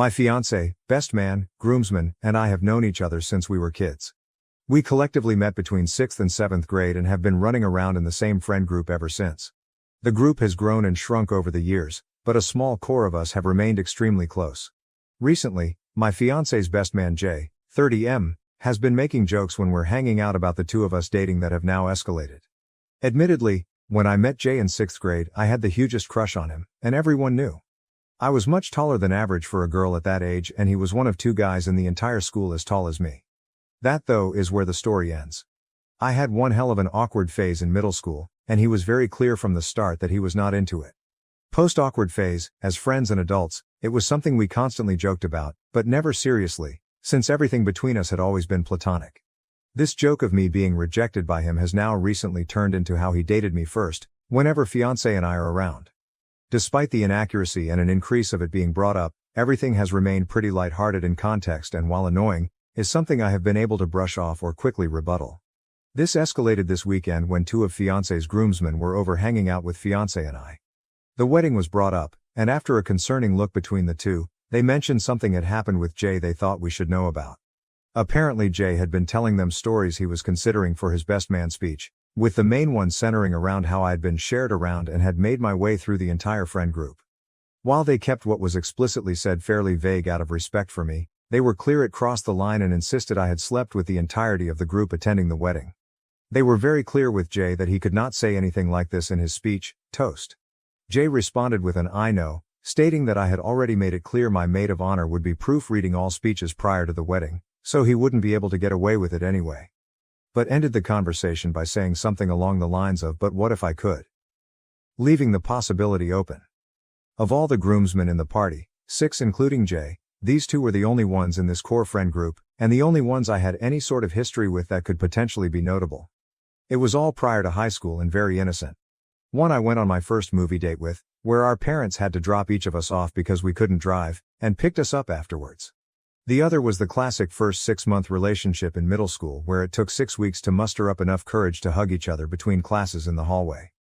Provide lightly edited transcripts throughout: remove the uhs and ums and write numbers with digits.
My fiancé, best man, groomsman, and I have known each other since we were kids. We collectively met between 6th and 7th grade and have been running around in the same friend group ever since. The group has grown and shrunk over the years, but a small core of us have remained extremely close. Recently, my fiancé's best man Jay, 30M, has been making jokes when we're hanging out about the two of us dating that have now escalated. Admittedly, when I met Jay in 6th grade, I had the hugest crush on him, and everyone knew. I was much taller than average for a girl at that age, and he was one of 2 guys in the entire school as tall as me. That, though, is where the story ends. I had one hell of an awkward phase in middle school, and he was very clear from the start that he was not into it. Post-awkward phase, as friends and adults, it was something we constantly joked about, but never seriously, since everything between us had always been platonic. This joke of me being rejected by him has now recently turned into how he dated me first, whenever fiancé and I are around. Despite the inaccuracy and an increase of it being brought up, everything has remained pretty lighthearted in context and, while annoying, is something I have been able to brush off or quickly rebuttal. This escalated this weekend when 2 of fiancé's groomsmen were over hanging out with fiancé and I. The wedding was brought up, and after a concerning look between the two, they mentioned something had happened with Jay they thought we should know about. Apparently Jay had been telling them stories he was considering for his best man speech, with the main one centering around how I had been shared around and had made my way through the entire friend group. While they kept what was explicitly said fairly vague out of respect for me, they were clear it crossed the line and insisted I had slept with the entirety of the group attending the wedding. They were very clear with Jay that he could not say anything like this in his speech, toast. Jay responded with an "I know," stating that I had already made it clear my maid of honor would be proofreading all speeches prior to the wedding, so he wouldn't be able to get away with it anyway. But ended the conversation by saying something along the lines of, "But what if I could?" Leaving the possibility open. Of all the groomsmen in the party, 6 including Jay, these 2 were the only ones in this core friend group, and the only ones I had any sort of history with that could potentially be notable. It was all prior to high school and very innocent. One I went on my first movie date with, where our parents had to drop each of us off because we couldn't drive, and picked us up afterwards. The other was the classic first 6-month relationship in middle school where it took 6 weeks to muster up enough courage to hug each other between classes in the hallway.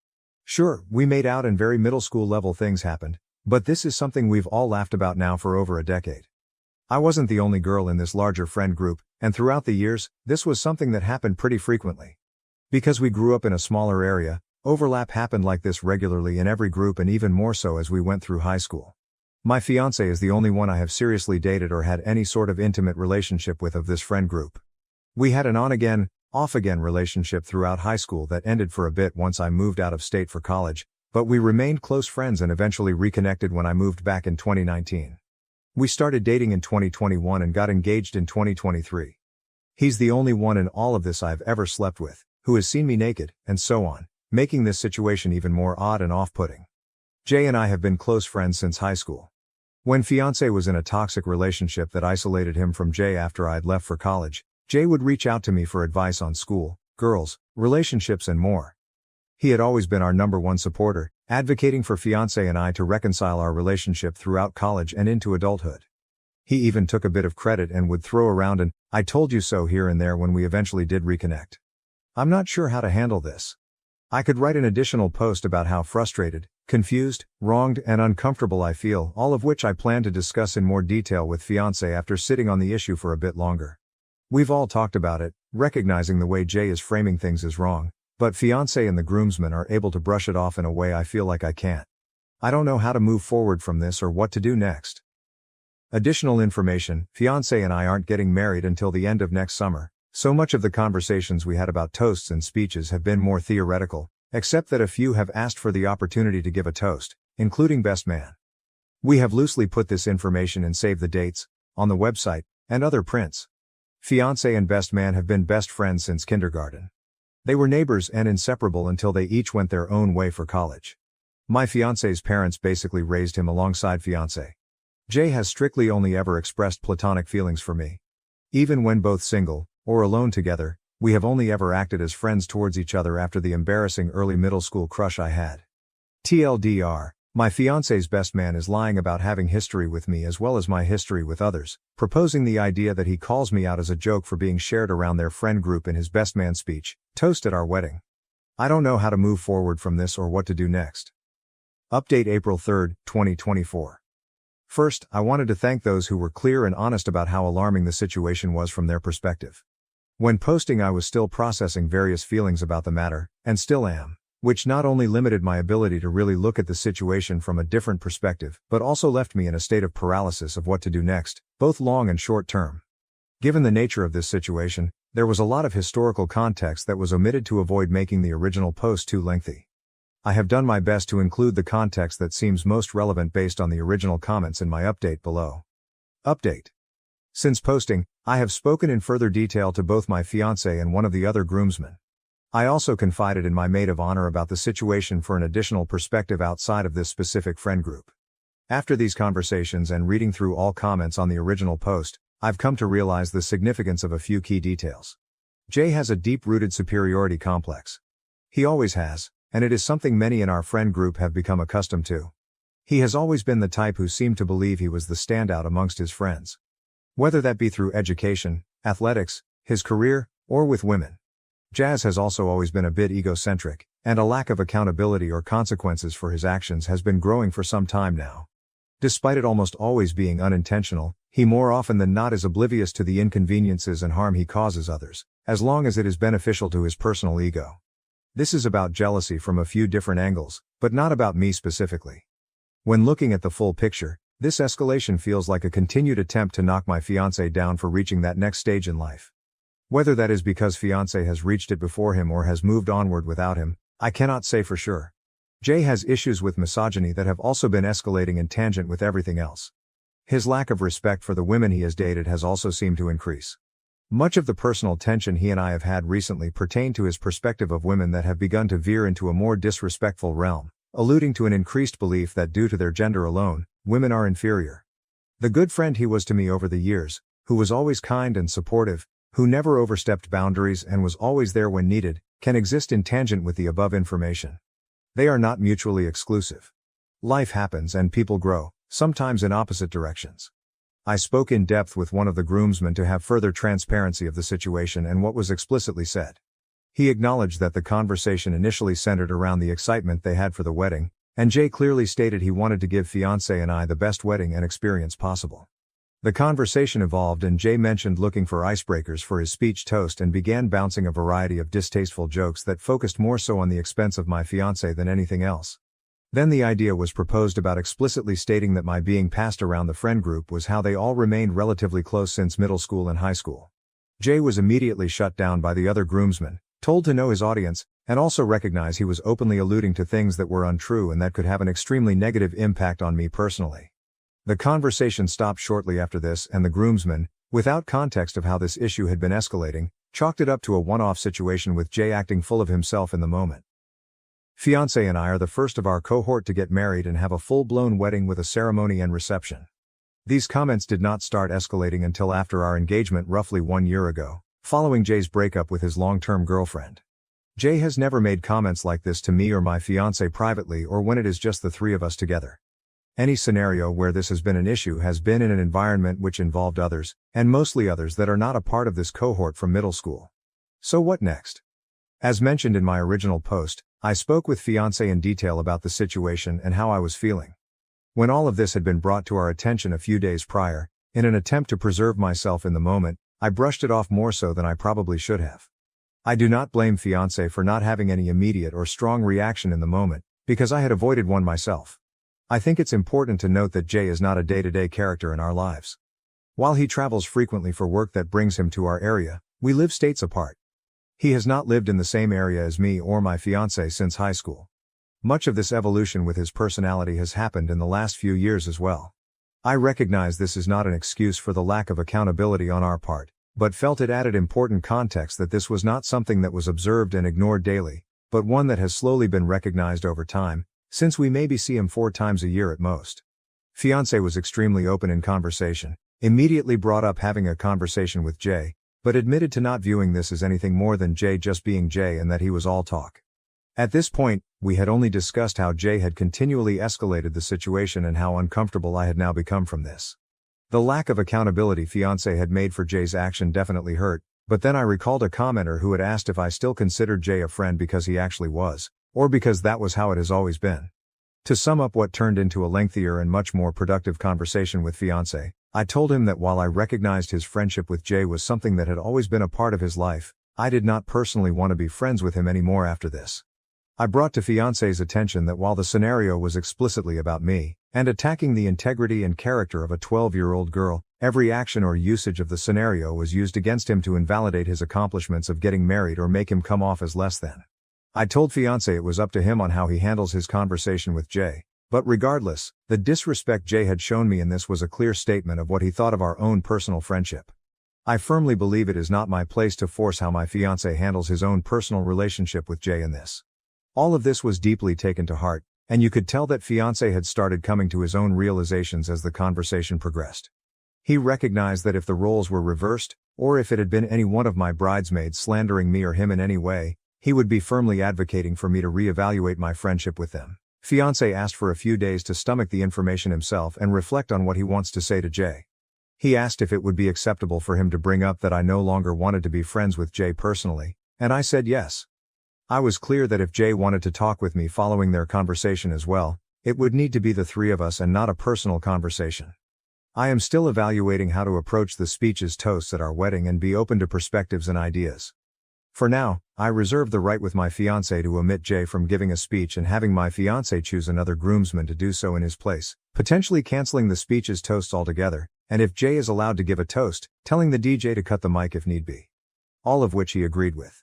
Sure, we made out and very middle school level things happened, but this is something we've all laughed about now for over a decade. I wasn't the only girl in this larger friend group, and throughout the years, this was something that happened pretty frequently. Because we grew up in a smaller area, overlap happened like this regularly in every group and even more so as we went through high school. My fiancé is the only one I have seriously dated or had any sort of intimate relationship with of this friend group. We had an on-again, off-again relationship throughout high school that ended for a bit once I moved out of state for college, but we remained close friends and eventually reconnected when I moved back in 2019. We started dating in 2021 and got engaged in 2023. He's the only one in all of this I've ever slept with, who has seen me naked, and so on, making this situation even more odd and off-putting. Jay and I have been close friends since high school. When fiancé was in a toxic relationship that isolated him from Jay after I'd left for college, Jay would reach out to me for advice on school, girls, relationships and more. He had always been our #1 supporter, advocating for fiancé and I to reconcile our relationship throughout college and into adulthood. He even took a bit of credit and would throw around an "I told you so" here and there when we eventually did reconnect. I'm not sure how to handle this. I could write an additional post about how frustrated, confused, wronged, and uncomfortable I feel, all of which I plan to discuss in more detail with fiancé after sitting on the issue for a bit longer. We've all talked about it, recognizing the way Jay is framing things is wrong, but fiancé and the groomsmen are able to brush it off in a way I feel like I can't. I don't know how to move forward from this or what to do next. Additional information: fiancé and I aren't getting married until the end of next summer, so much of the conversations we had about toasts and speeches have been more theoretical, except that a few have asked for the opportunity to give a toast, including best man. We have loosely put this information in Save the Dates, on the website, and other prints. Fiancé and best man have been best friends since kindergarten. They were neighbors and inseparable until they each went their own way for college. My fiancé's parents basically raised him alongside fiancé. Jay has strictly only ever expressed platonic feelings for me. Even when both single, or alone together, we have only ever acted as friends towards each other after the embarrassing early middle school crush I had. TLDR, my fiancé's best man is lying about having history with me as well as my history with others, proposing the idea that he calls me out as a joke for being shared around their friend group in his best man speech, toast at our wedding. I don't know how to move forward from this or what to do next. Update April 3, 2024. First, I wanted to thank those who were clear and honest about how alarming the situation was from their perspective. When posting, I was still processing various feelings about the matter, and still am, which not only limited my ability to really look at the situation from a different perspective, but also left me in a state of paralysis of what to do next, both long and short term. Given the nature of this situation, there was a lot of historical context that was omitted to avoid making the original post too lengthy. I have done my best to include the context that seems most relevant based on the original comments in my update below. Update. Since posting, I have spoken in further detail to both my fiancé and one of the other groomsmen. I also confided in my maid of honor about the situation for an additional perspective outside of this specific friend group. After these conversations and reading through all comments on the original post, I've come to realize the significance of a few key details. Jay has a deep-rooted superiority complex. He always has, and it is something many in our friend group have become accustomed to. He has always been the type who seemed to believe he was the standout amongst his friends. Whether that be through education, athletics, his career, or with women. Jazz has also always been a bit egocentric, and a lack of accountability or consequences for his actions has been growing for some time now. Despite it almost always being unintentional, he more often than not is oblivious to the inconveniences and harm he causes others, as long as it is beneficial to his personal ego. This is about jealousy from a few different angles, but not about me specifically. When looking at the full picture, this escalation feels like a continued attempt to knock my fiancé down for reaching that next stage in life. Whether that is because fiancé has reached it before him or has moved onward without him, I cannot say for sure. Jay has issues with misogyny that have also been escalating in tangent with everything else. His lack of respect for the women he has dated has also seemed to increase. Much of the personal tension he and I have had recently pertain to his perspective of women that have begun to veer into a more disrespectful realm, alluding to an increased belief that due to their gender alone, women are inferior. The good friend he was to me over the years, who was always kind and supportive, who never overstepped boundaries and was always there when needed, can exist in tangent with the above information. They are not mutually exclusive. Life happens and people grow, sometimes in opposite directions. I spoke in depth with one of the groomsmen to have further transparency of the situation and what was explicitly said. He acknowledged that the conversation initially centered around the excitement they had for the wedding, and Jay clearly stated he wanted to give fiancé and I the best wedding and experience possible. The conversation evolved and Jay mentioned looking for icebreakers for his speech toast and began bouncing a variety of distasteful jokes that focused more so on the expense of my fiancé than anything else. Then the idea was proposed about explicitly stating that my being passed around the friend group was how they all remained relatively close since middle school and high school. Jay was immediately shut down by the other groomsmen, told to know his audience, and also recognize he was openly alluding to things that were untrue and that could have an extremely negative impact on me personally. The conversation stopped shortly after this and the groomsmen, without context of how this issue had been escalating, chalked it up to a one-off situation with Jay acting full of himself in the moment. Fiancé and I are the first of our cohort to get married and have a full-blown wedding with a ceremony and reception. These comments did not start escalating until after our engagement roughly 1 year ago, following Jay's breakup with his long-term girlfriend. Jay has never made comments like this to me or my fiancé privately or when it is just the three of us together. Any scenario where this has been an issue has been in an environment which involved others, and mostly others that are not a part of this cohort from middle school. So what next? As mentioned in my original post, I spoke with fiancé in detail about the situation and how I was feeling. When all of this had been brought to our attention a few days prior, in an attempt to preserve myself in the moment, I brushed it off more so than I probably should have. I do not blame fiancé for not having any immediate or strong reaction in the moment, because I had avoided one myself. I think it's important to note that Jay is not a day-to-day character in our lives. While he travels frequently for work that brings him to our area, we live states apart. He has not lived in the same area as me or my fiancé since high school. Much of this evolution with his personality has happened in the last few years as well. I recognize this is not an excuse for the lack of accountability on our part, but felt it added important context that this was not something that was observed and ignored daily, but one that has slowly been recognized over time, since we maybe see him 4 times a year at most. Fiancé was extremely open in conversation, immediately brought up having a conversation with Jay, but admitted to not viewing this as anything more than Jay just being Jay and that he was all talk. At this point, we had only discussed how Jay had continually escalated the situation and how uncomfortable I had now become from this. The lack of accountability fiancé had made for Jay's action definitely hurt, but then I recalled a commenter who had asked if I still considered Jay a friend because he actually was, or because that was how it has always been. To sum up what turned into a lengthier and much more productive conversation with fiancé, I told him that while I recognized his friendship with Jay was something that had always been a part of his life, I did not personally want to be friends with him anymore after this. I brought to fiancé's attention that while the scenario was explicitly about me, and attacking the integrity and character of a 12-year-old girl, every action or usage of the scenario was used against him to invalidate his accomplishments of getting married or make him come off as less than. I told fiancé it was up to him on how he handles his conversation with Jay, but regardless, the disrespect Jay had shown me in this was a clear statement of what he thought of our own personal friendship. I firmly believe it is not my place to force how my fiancé handles his own personal relationship with Jay in this. All of this was deeply taken to heart, and you could tell that fiancé had started coming to his own realizations as the conversation progressed. He recognized that if the roles were reversed, or if it had been any one of my bridesmaids slandering me or him in any way, he would be firmly advocating for me to reevaluate my friendship with them. Fiancé asked for a few days to stomach the information himself and reflect on what he wants to say to Jay. He asked if it would be acceptable for him to bring up that I no longer wanted to be friends with Jay personally, and I said yes. I was clear that if Jay wanted to talk with me following their conversation as well, it would need to be the three of us and not a personal conversation. I am still evaluating how to approach the speeches toasts at our wedding and be open to perspectives and ideas. For now, I reserve the right with my fiancé to omit Jay from giving a speech and having my fiancé choose another groomsman to do so in his place, potentially canceling the speeches toasts altogether, and if Jay is allowed to give a toast, telling the DJ to cut the mic if need be. All of which he agreed with.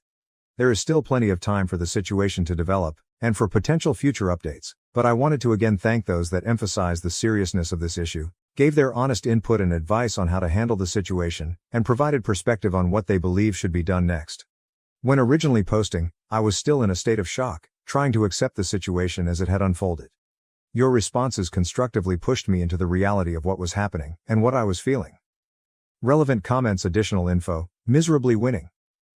There is still plenty of time for the situation to develop, and for potential future updates, but I wanted to again thank those that emphasized the seriousness of this issue, gave their honest input and advice on how to handle the situation, and provided perspective on what they believe should be done next. When originally posting, I was still in a state of shock, trying to accept the situation as it had unfolded. Your responses constructively pushed me into the reality of what was happening, and what I was feeling. Relevant comments. Additional info, miserably winning.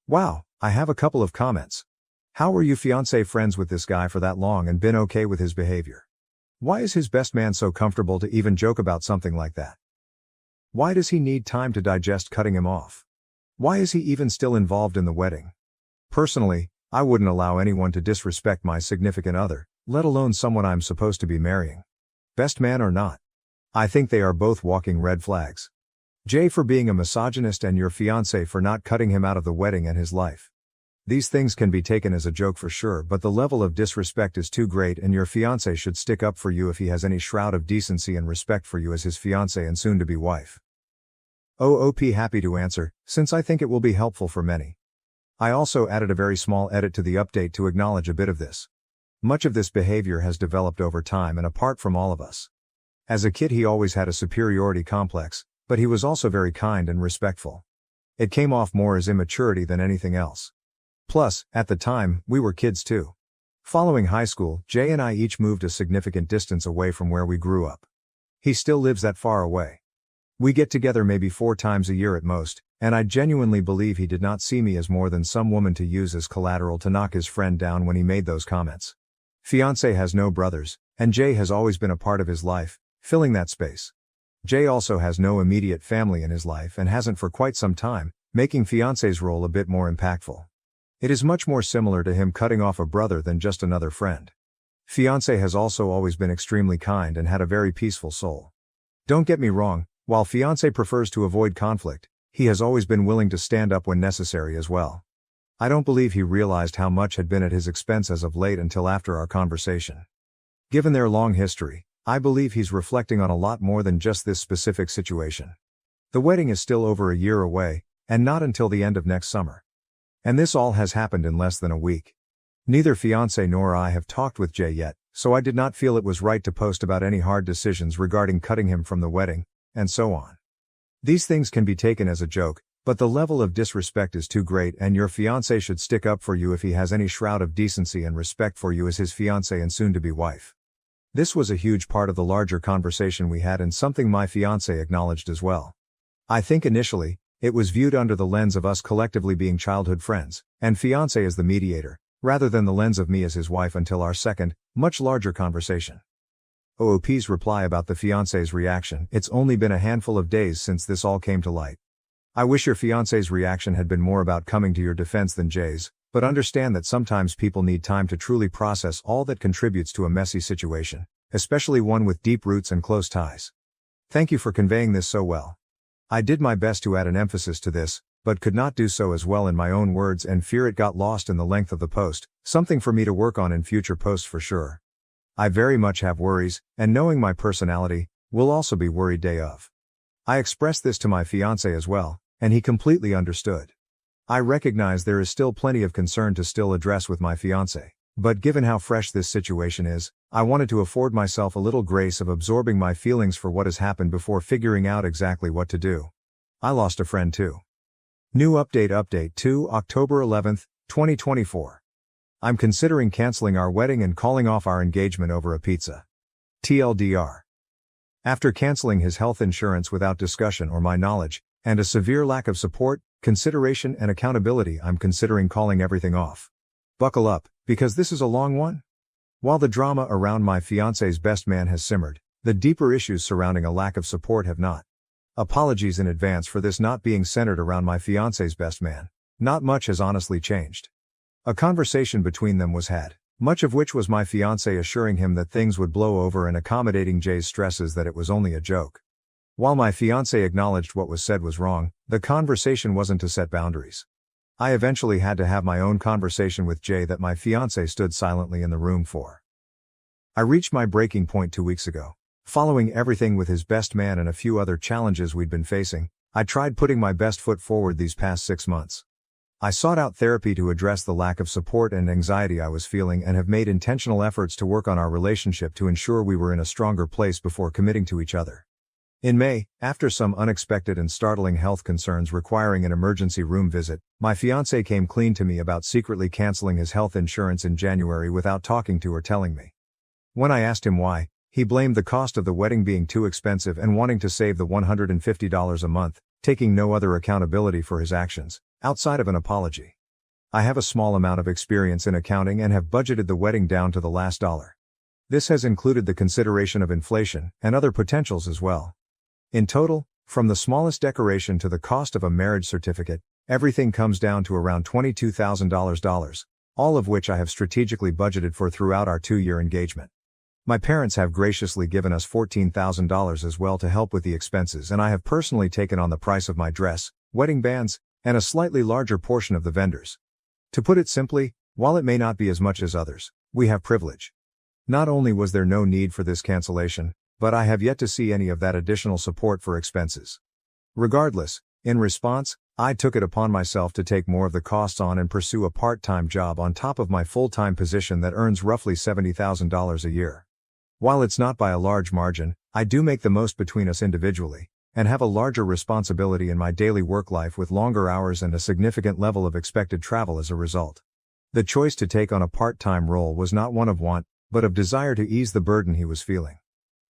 Wow, I have a couple of comments. How were you fiancé friends with this guy for that long and been okay with his behavior? Why is his best man so comfortable to even joke about something like that? Why does he need time to digest cutting him off? Why is he even still involved in the wedding? Personally, I wouldn't allow anyone to disrespect my significant other, let alone someone I'm supposed to be marrying. Best man or not. I think they are both walking red flags. Jay for being a misogynist and your fiancé for not cutting him out of the wedding and his life. These things can be taken as a joke for sure, but the level of disrespect is too great and your fiancé should stick up for you if he has any shroud of decency and respect for you as his fiancé and soon-to-be wife. OOP happy to answer, since I think it will be helpful for many. I also added a very small edit to the update to acknowledge a bit of this. Much of this behavior has developed over time and apart from all of us. As a kid he always had a superiority complex, but he was also very kind and respectful. It came off more as immaturity than anything else. Plus, at the time, we were kids too. Following high school, Jay and I each moved a significant distance away from where we grew up. He still lives that far away. We get together maybe 4 times a year at most, and I genuinely believe he did not see me as more than some woman to use as collateral to knock his friend down when he made those comments. Fiancé has no brothers, and Jay has always been a part of his life, filling that space. Jay also has no immediate family in his life and hasn't for quite some time, making fiancé's role a bit more impactful. It is much more similar to him cutting off a brother than just another friend. Fiancé has also always been extremely kind and had a very peaceful soul. Don't get me wrong, while fiancé prefers to avoid conflict, he has always been willing to stand up when necessary as well. I don't believe he realized how much had been at his expense as of late until after our conversation. Given their long history, I believe he's reflecting on a lot more than just this specific situation. The wedding is still over a year away, and not until the end of next summer. And this all has happened in less than a week. Neither fiancé nor I have talked with Jay yet, so I did not feel it was right to post about any hard decisions regarding cutting him from the wedding, and so on. These things can be taken as a joke, but the level of disrespect is too great and your fiancé should stick up for you if he has any shroud of decency and respect for you as his fiancé and soon-to-be wife. This was a huge part of the larger conversation we had and something my fiancé acknowledged as well. I think initially, it was viewed under the lens of us collectively being childhood friends, and fiancé as the mediator, rather than the lens of me as his wife until our second, much larger conversation. OOP's reply about the fiancé's reaction: it's only been a handful of days since this all came to light. I wish your fiancé's reaction had been more about coming to your defense than Jay's, but understand that sometimes people need time to truly process all that contributes to a messy situation, especially one with deep roots and close ties. Thank you for conveying this so well. I did my best to add an emphasis to this, but could not do so as well in my own words and fear it got lost in the length of the post, something for me to work on in future posts for sure. I very much have worries, and knowing my personality, will also be worried day of. I expressed this to my fiancé as well, and he completely understood. I recognize there is still plenty of concern to still address with my fiancé, but given how fresh this situation is, I wanted to afford myself a little grace of absorbing my feelings for what has happened before figuring out exactly what to do. I lost a friend too. New update 2 October 11th, 2024. I'm considering canceling our wedding and calling off our engagement over a pizza. TLDR. After canceling his health insurance without discussion or my knowledge, and a severe lack of support, consideration and accountability, I'm considering calling everything off. Buckle up, because this is a long one. While the drama around my fiancé's best man has simmered, the deeper issues surrounding a lack of support have not. Apologies in advance for this not being centered around my fiancé's best man. Not much has honestly changed. A conversation between them was had, much of which was my fiancé assuring him that things would blow over and accommodating Jay's stresses that it was only a joke. While my fiancé acknowledged what was said was wrong, the conversation wasn't to set boundaries. I eventually had to have my own conversation with Jay that my fiancé stood silently in the room for. I reached my breaking point 2 weeks ago. Following everything with his best man and a few other challenges we'd been facing, I tried putting my best foot forward these past 6 months. I sought out therapy to address the lack of support and anxiety I was feeling and have made intentional efforts to work on our relationship to ensure we were in a stronger place before committing to each other. In May, after some unexpected and startling health concerns requiring an emergency room visit, my fiancé came clean to me about secretly canceling his health insurance in January without talking to or telling me. When I asked him why, he blamed the cost of the wedding being too expensive and wanting to save the $150 a month, taking no other accountability for his actions, outside of an apology. I have a small amount of experience in accounting and have budgeted the wedding down to the last dollar. This has included the consideration of inflation and other potentials as well. In total, from the smallest decoration to the cost of a marriage certificate, everything comes down to around $22,000, all of which I have strategically budgeted for throughout our 2-year engagement. My parents have graciously given us $14,000 as well to help with the expenses, and I have personally taken on the price of my dress, wedding bands, and a slightly larger portion of the vendors. To put it simply, while it may not be as much as others, we have privilege. Not only was there no need for this cancellation, but I have yet to see any of that additional support for expenses. Regardless, in response, I took it upon myself to take more of the costs on and pursue a part-time job on top of my full-time position that earns roughly $70,000 a year. While it's not by a large margin, I do make the most between us individually, and have a larger responsibility in my daily work life with longer hours and a significant level of expected travel as a result. The choice to take on a part-time role was not one of want, but of desire to ease the burden he was feeling.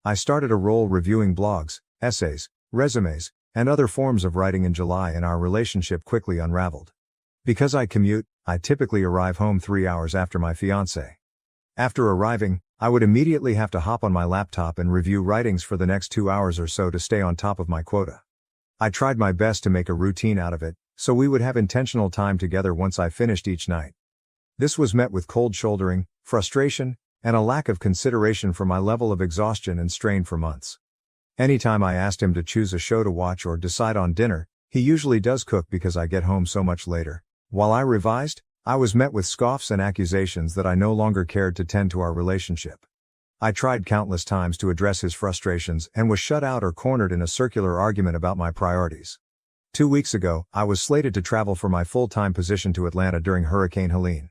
I started a role reviewing blogs, essays, resumes, and other forms of writing in July, and our relationship quickly unraveled. Because I commute, I typically arrive home 3 hours after my fiancé. After arriving, I would immediately have to hop on my laptop and review writings for the next 2 hours or so to stay on top of my quota. I tried my best to make a routine out of it, so we would have intentional time together once I finished each night. This was met with cold shouldering, frustration, and a lack of consideration for my level of exhaustion and strain for months. Anytime I asked him to choose a show to watch or decide on dinner, he usually does cook because I get home so much later. While I revised, I was met with scoffs and accusations that I no longer cared to tend to our relationship. I tried countless times to address his frustrations and was shut out or cornered in a circular argument about my priorities. 2 weeks ago, I was slated to travel for my full-time position to Atlanta during Hurricane Helene.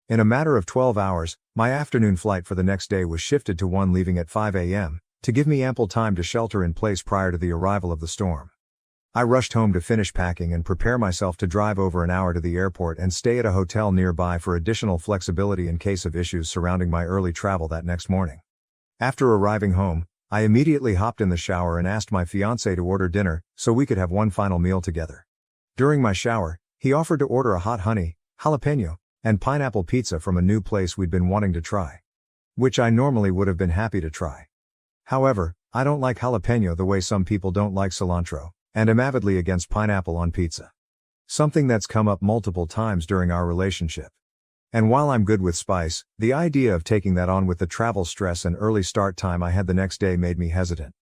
In a matter of 12 hours, my afternoon flight for the next day was shifted to one leaving at 5 a.m., to give me ample time to shelter in place prior to the arrival of the storm. I rushed home to finish packing and prepare myself to drive over an hour to the airport and stay at a hotel nearby for additional flexibility in case of issues surrounding my early travel that next morning. After arriving home, I immediately hopped in the shower and asked my fiancé to order dinner so we could have one final meal together. During my shower, he offered to order a hot honey, jalapeno, and pineapple pizza from a new place we'd been wanting to try. Which I normally would have been happy to try. However, I don't like jalapeno the way some people don't like cilantro, and am avidly against pineapple on pizza. Something that's come up multiple times during our relationship. And while I'm good with spice, the idea of taking that on with the travel stress and early start time I had the next day made me hesitant.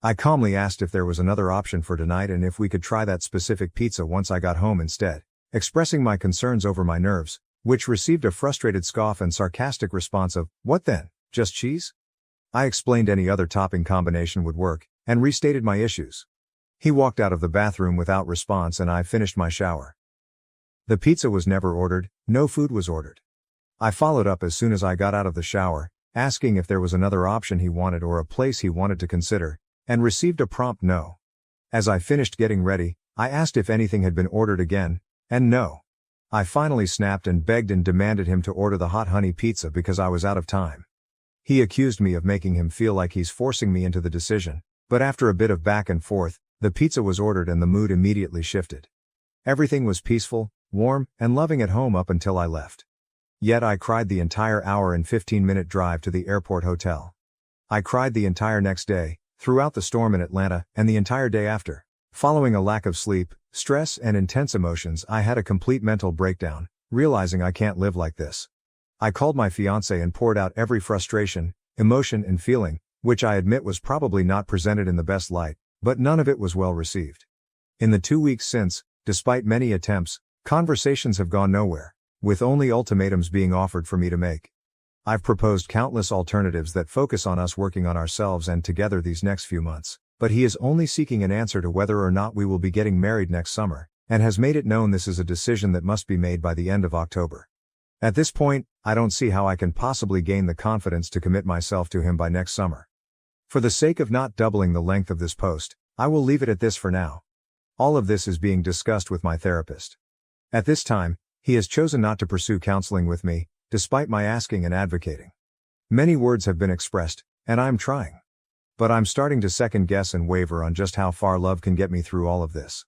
I calmly asked if there was another option for tonight and if we could try that specific pizza once I got home instead, expressing my concerns over my nerves, which received a frustrated scoff and sarcastic response of, "What then, just cheese?" I explained any other topping combination would work, and restated my issues. He walked out of the bathroom without response and I finished my shower. The pizza was never ordered, no food was ordered. I followed up as soon as I got out of the shower, asking if there was another option he wanted or a place he wanted to consider, and received a prompt no. As I finished getting ready, I asked if anything had been ordered again, and no. I finally snapped and begged and demanded him to order the hot honey pizza because I was out of time. He accused me of making him feel like he's forcing me into the decision, but after a bit of back and forth, the pizza was ordered and the mood immediately shifted. Everything was peaceful, warm, and loving at home up until I left. Yet I cried the entire hour and 15-minute drive to the airport hotel. I cried the entire next day, throughout the storm in Atlanta, and the entire day after. Following a lack of sleep, stress, and intense emotions, I had a complete mental breakdown, realizing I can't live like this. I called my fiancé and poured out every frustration, emotion, and feeling, which I admit was probably not presented in the best light, but none of it was well received. In the 2 weeks since, despite many attempts, conversations have gone nowhere, with only ultimatums being offered for me to make. I've proposed countless alternatives that focus on us working on ourselves and together these next few months, but he is only seeking an answer to whether or not we will be getting married next summer, and has made it known this is a decision that must be made by the end of October. At this point, I don't see how I can possibly gain the confidence to commit myself to him by next summer. For the sake of not doubling the length of this post, I will leave it at this for now. All of this is being discussed with my therapist. At this time, he has chosen not to pursue counseling with me, despite my asking and advocating. Many words have been expressed, and I'm trying. But I'm starting to second guess and waver on just how far love can get me through all of this.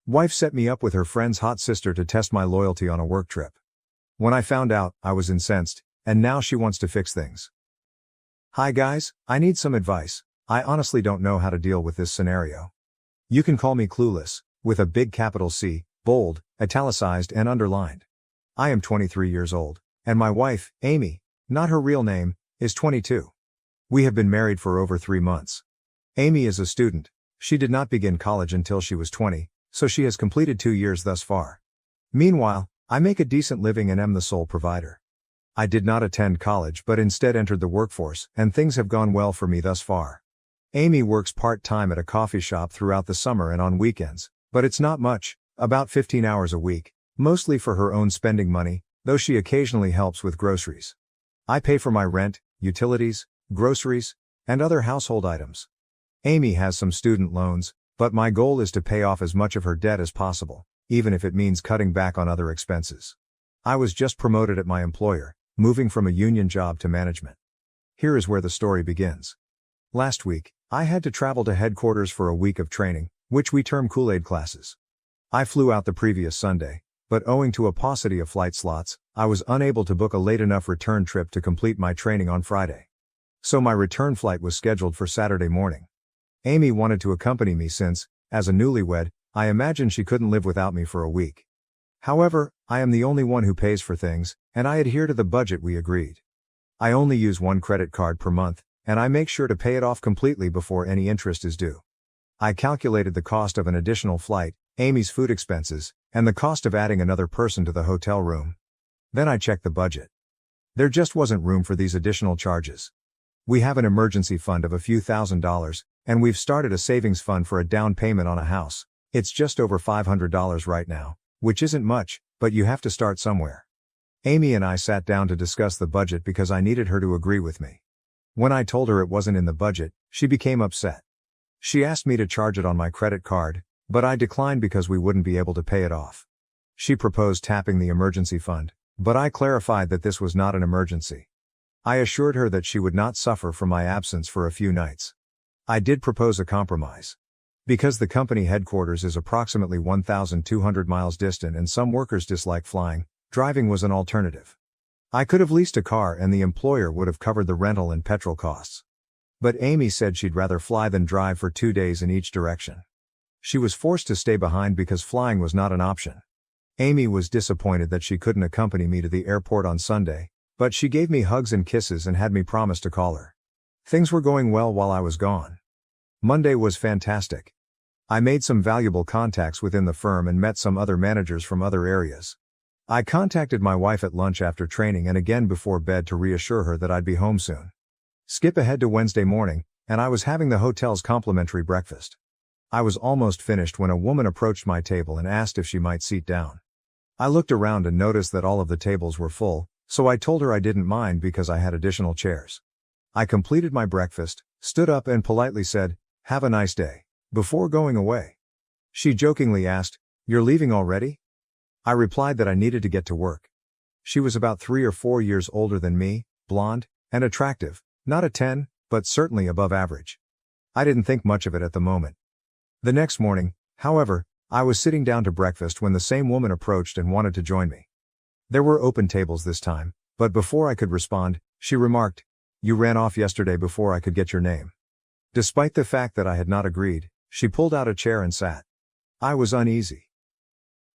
Wife set me up with her friend's hot sister to test my loyalty on a work trip. When I found out, I was incensed, and now she wants to fix things. Hi guys, I need some advice. I honestly don't know how to deal with this scenario. You can call me clueless, with a big capital C, bold, italicized and underlined. I am 23 years old, and my wife, Amy, not her real name, is 22. We have been married for over 3 months. Amy is a student. She did not begin college until she was 20, so she has completed 2 years thus far. Meanwhile, I make a decent living and am the sole provider. I did not attend college but instead entered the workforce, and things have gone well for me thus far. Amy works part-time at a coffee shop throughout the summer and on weekends, but it's not much, about 15 hours a week, mostly for her own spending money, though she occasionally helps with groceries. I pay for my rent, utilities, groceries, and other household items. Amy has some student loans, but my goal is to pay off as much of her debt as possible, even if it means cutting back on other expenses. I was just promoted at my employer, moving from a union job to management. Here is where the story begins. Last week, I had to travel to headquarters for a week of training, which we term Kool-Aid classes. I flew out the previous Sunday, but owing to a paucity of flight slots, I was unable to book a late enough return trip to complete my training on Friday. So my return flight was scheduled for Saturday morning. Amy wanted to accompany me since, as a newlywed, I imagined she couldn't live without me for a week. However, I am the only one who pays for things, and I adhere to the budget we agreed. I only use one credit card per month, and I make sure to pay it off completely before any interest is due. I calculated the cost of an additional flight, Amy's food expenses, and the cost of adding another person to the hotel room. Then I checked the budget. There just wasn't room for these additional charges. We have an emergency fund of a few $1,000s, and we've started a savings fund for a down payment on a house. It's just over $500 right now, which isn't much, but you have to start somewhere. Amy and I sat down to discuss the budget because I needed her to agree with me. When I told her it wasn't in the budget, she became upset. She asked me to charge it on my credit card, but I declined because we wouldn't be able to pay it off. She proposed tapping the emergency fund, but I clarified that this was not an emergency. I assured her that she would not suffer from my absence for a few nights. I did propose a compromise. Because the company headquarters is approximately 1,200 miles distant and some workers dislike flying, driving was an alternative. I could have leased a car and the employer would have covered the rental and petrol costs. But Amy said she'd rather fly than drive for 2 days in each direction. She was forced to stay behind because flying was not an option. Amy was disappointed that she couldn't accompany me to the airport on Sunday, but she gave me hugs and kisses and had me promise to call her. Things were going well while I was gone. Monday was fantastic. I made some valuable contacts within the firm and met some other managers from other areas. I contacted my wife at lunch after training and again before bed to reassure her that I'd be home soon. Skip ahead to Wednesday morning, and I was having the hotel's complimentary breakfast. I was almost finished when a woman approached my table and asked if she might sit down. I looked around and noticed that all of the tables were full, so I told her I didn't mind because I had additional chairs. I completed my breakfast, stood up and politely said, "Have a nice day," before going away. She jokingly asked, "You're leaving already?" I replied that I needed to get to work. She was about 3 or 4 years older than me, blonde, and attractive, not a 10, but certainly above average. I didn't think much of it at the moment. The next morning, however, I was sitting down to breakfast when the same woman approached and wanted to join me. There were open tables this time, but before I could respond, she remarked, "You ran off yesterday before I could get your name." Despite the fact that I had not agreed, she pulled out a chair and sat. I was uneasy.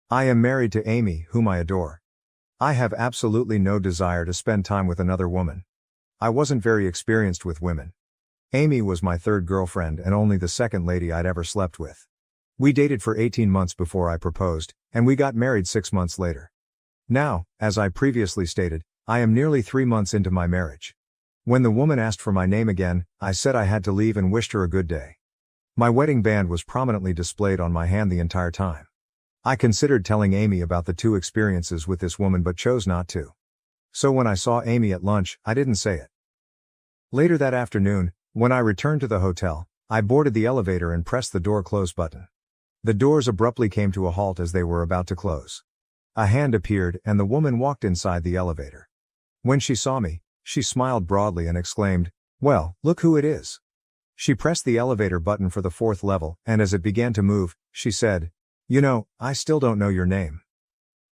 I am married to Amy, whom I adore. I have absolutely no desire to spend time with another woman. I wasn't very experienced with women. Amy was my third girlfriend and only the second lady I'd ever slept with. We dated for 18 months before I proposed, and we got married 6 months later. Now, as I previously stated, I am nearly 3 months into my marriage. When the woman asked for my name again, I said I had to leave and wished her a good day. My wedding band was prominently displayed on my hand the entire time. I considered telling Amy about the 2 experiences with this woman but chose not to. So when I saw Amy at lunch, I didn't say it. Later that afternoon, when I returned to the hotel, I boarded the elevator and pressed the door close button. The doors abruptly came to a halt as they were about to close. A hand appeared and the woman walked inside the elevator. When she saw me, she smiled broadly and exclaimed, "Well, look who it is." She pressed the elevator button for the 4th level, and as it began to move, she said, "You know, I still don't know your name.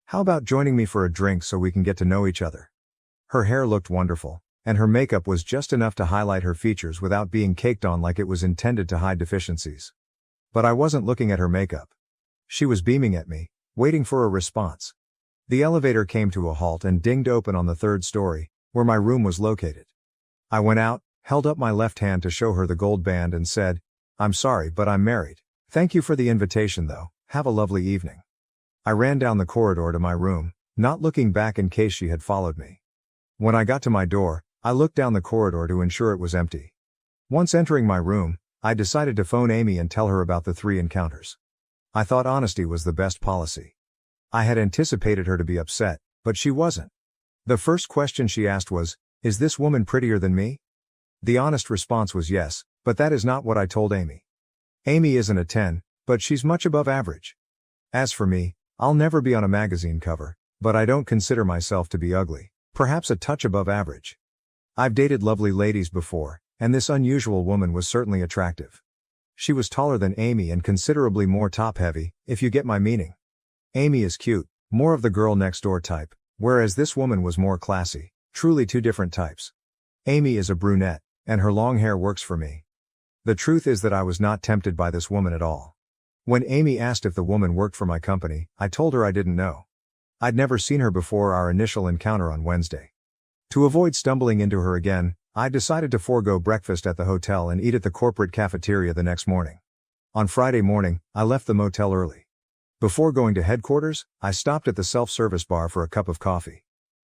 How about joining me for a drink so we can get to know each other?" Her hair looked wonderful, and her makeup was just enough to highlight her features without being caked on like it was intended to hide deficiencies. But I wasn't looking at her makeup. She was beaming at me, waiting for a response. The elevator came to a halt and dinged open on the 3rd story, where my room was located. I went out, held up my left hand to show her the gold band and said, "I'm sorry, but I'm married. Thank you for the invitation though, have a lovely evening." I ran down the corridor to my room, not looking back in case she had followed me. When I got to my door, I looked down the corridor to ensure it was empty. Once entering my room, I decided to phone Amy and tell her about the 3 encounters. I thought honesty was the best policy. I had anticipated her to be upset, but she wasn't. The first question she asked was, "Is this woman prettier than me?" The honest response was yes, but that is not what I told Amy. Amy isn't a 10, but she's much above average. As for me, I'll never be on a magazine cover, but I don't consider myself to be ugly, perhaps a touch above average. I've dated lovely ladies before, and this unusual woman was certainly attractive. She was taller than Amy and considerably more top-heavy, if you get my meaning. Amy is cute, more of the girl next door type, whereas this woman was more classy, truly 2 different types. Amy is a brunette, and her long hair works for me. The truth is that I was not tempted by this woman at all. When Amy asked if the woman worked for my company, I told her I didn't know. I'd never seen her before our initial encounter on Wednesday. To avoid stumbling into her again, I decided to forego breakfast at the hotel and eat at the corporate cafeteria the next morning. On Friday morning, I left the motel early. Before going to headquarters, I stopped at the self-service bar for a cup of coffee.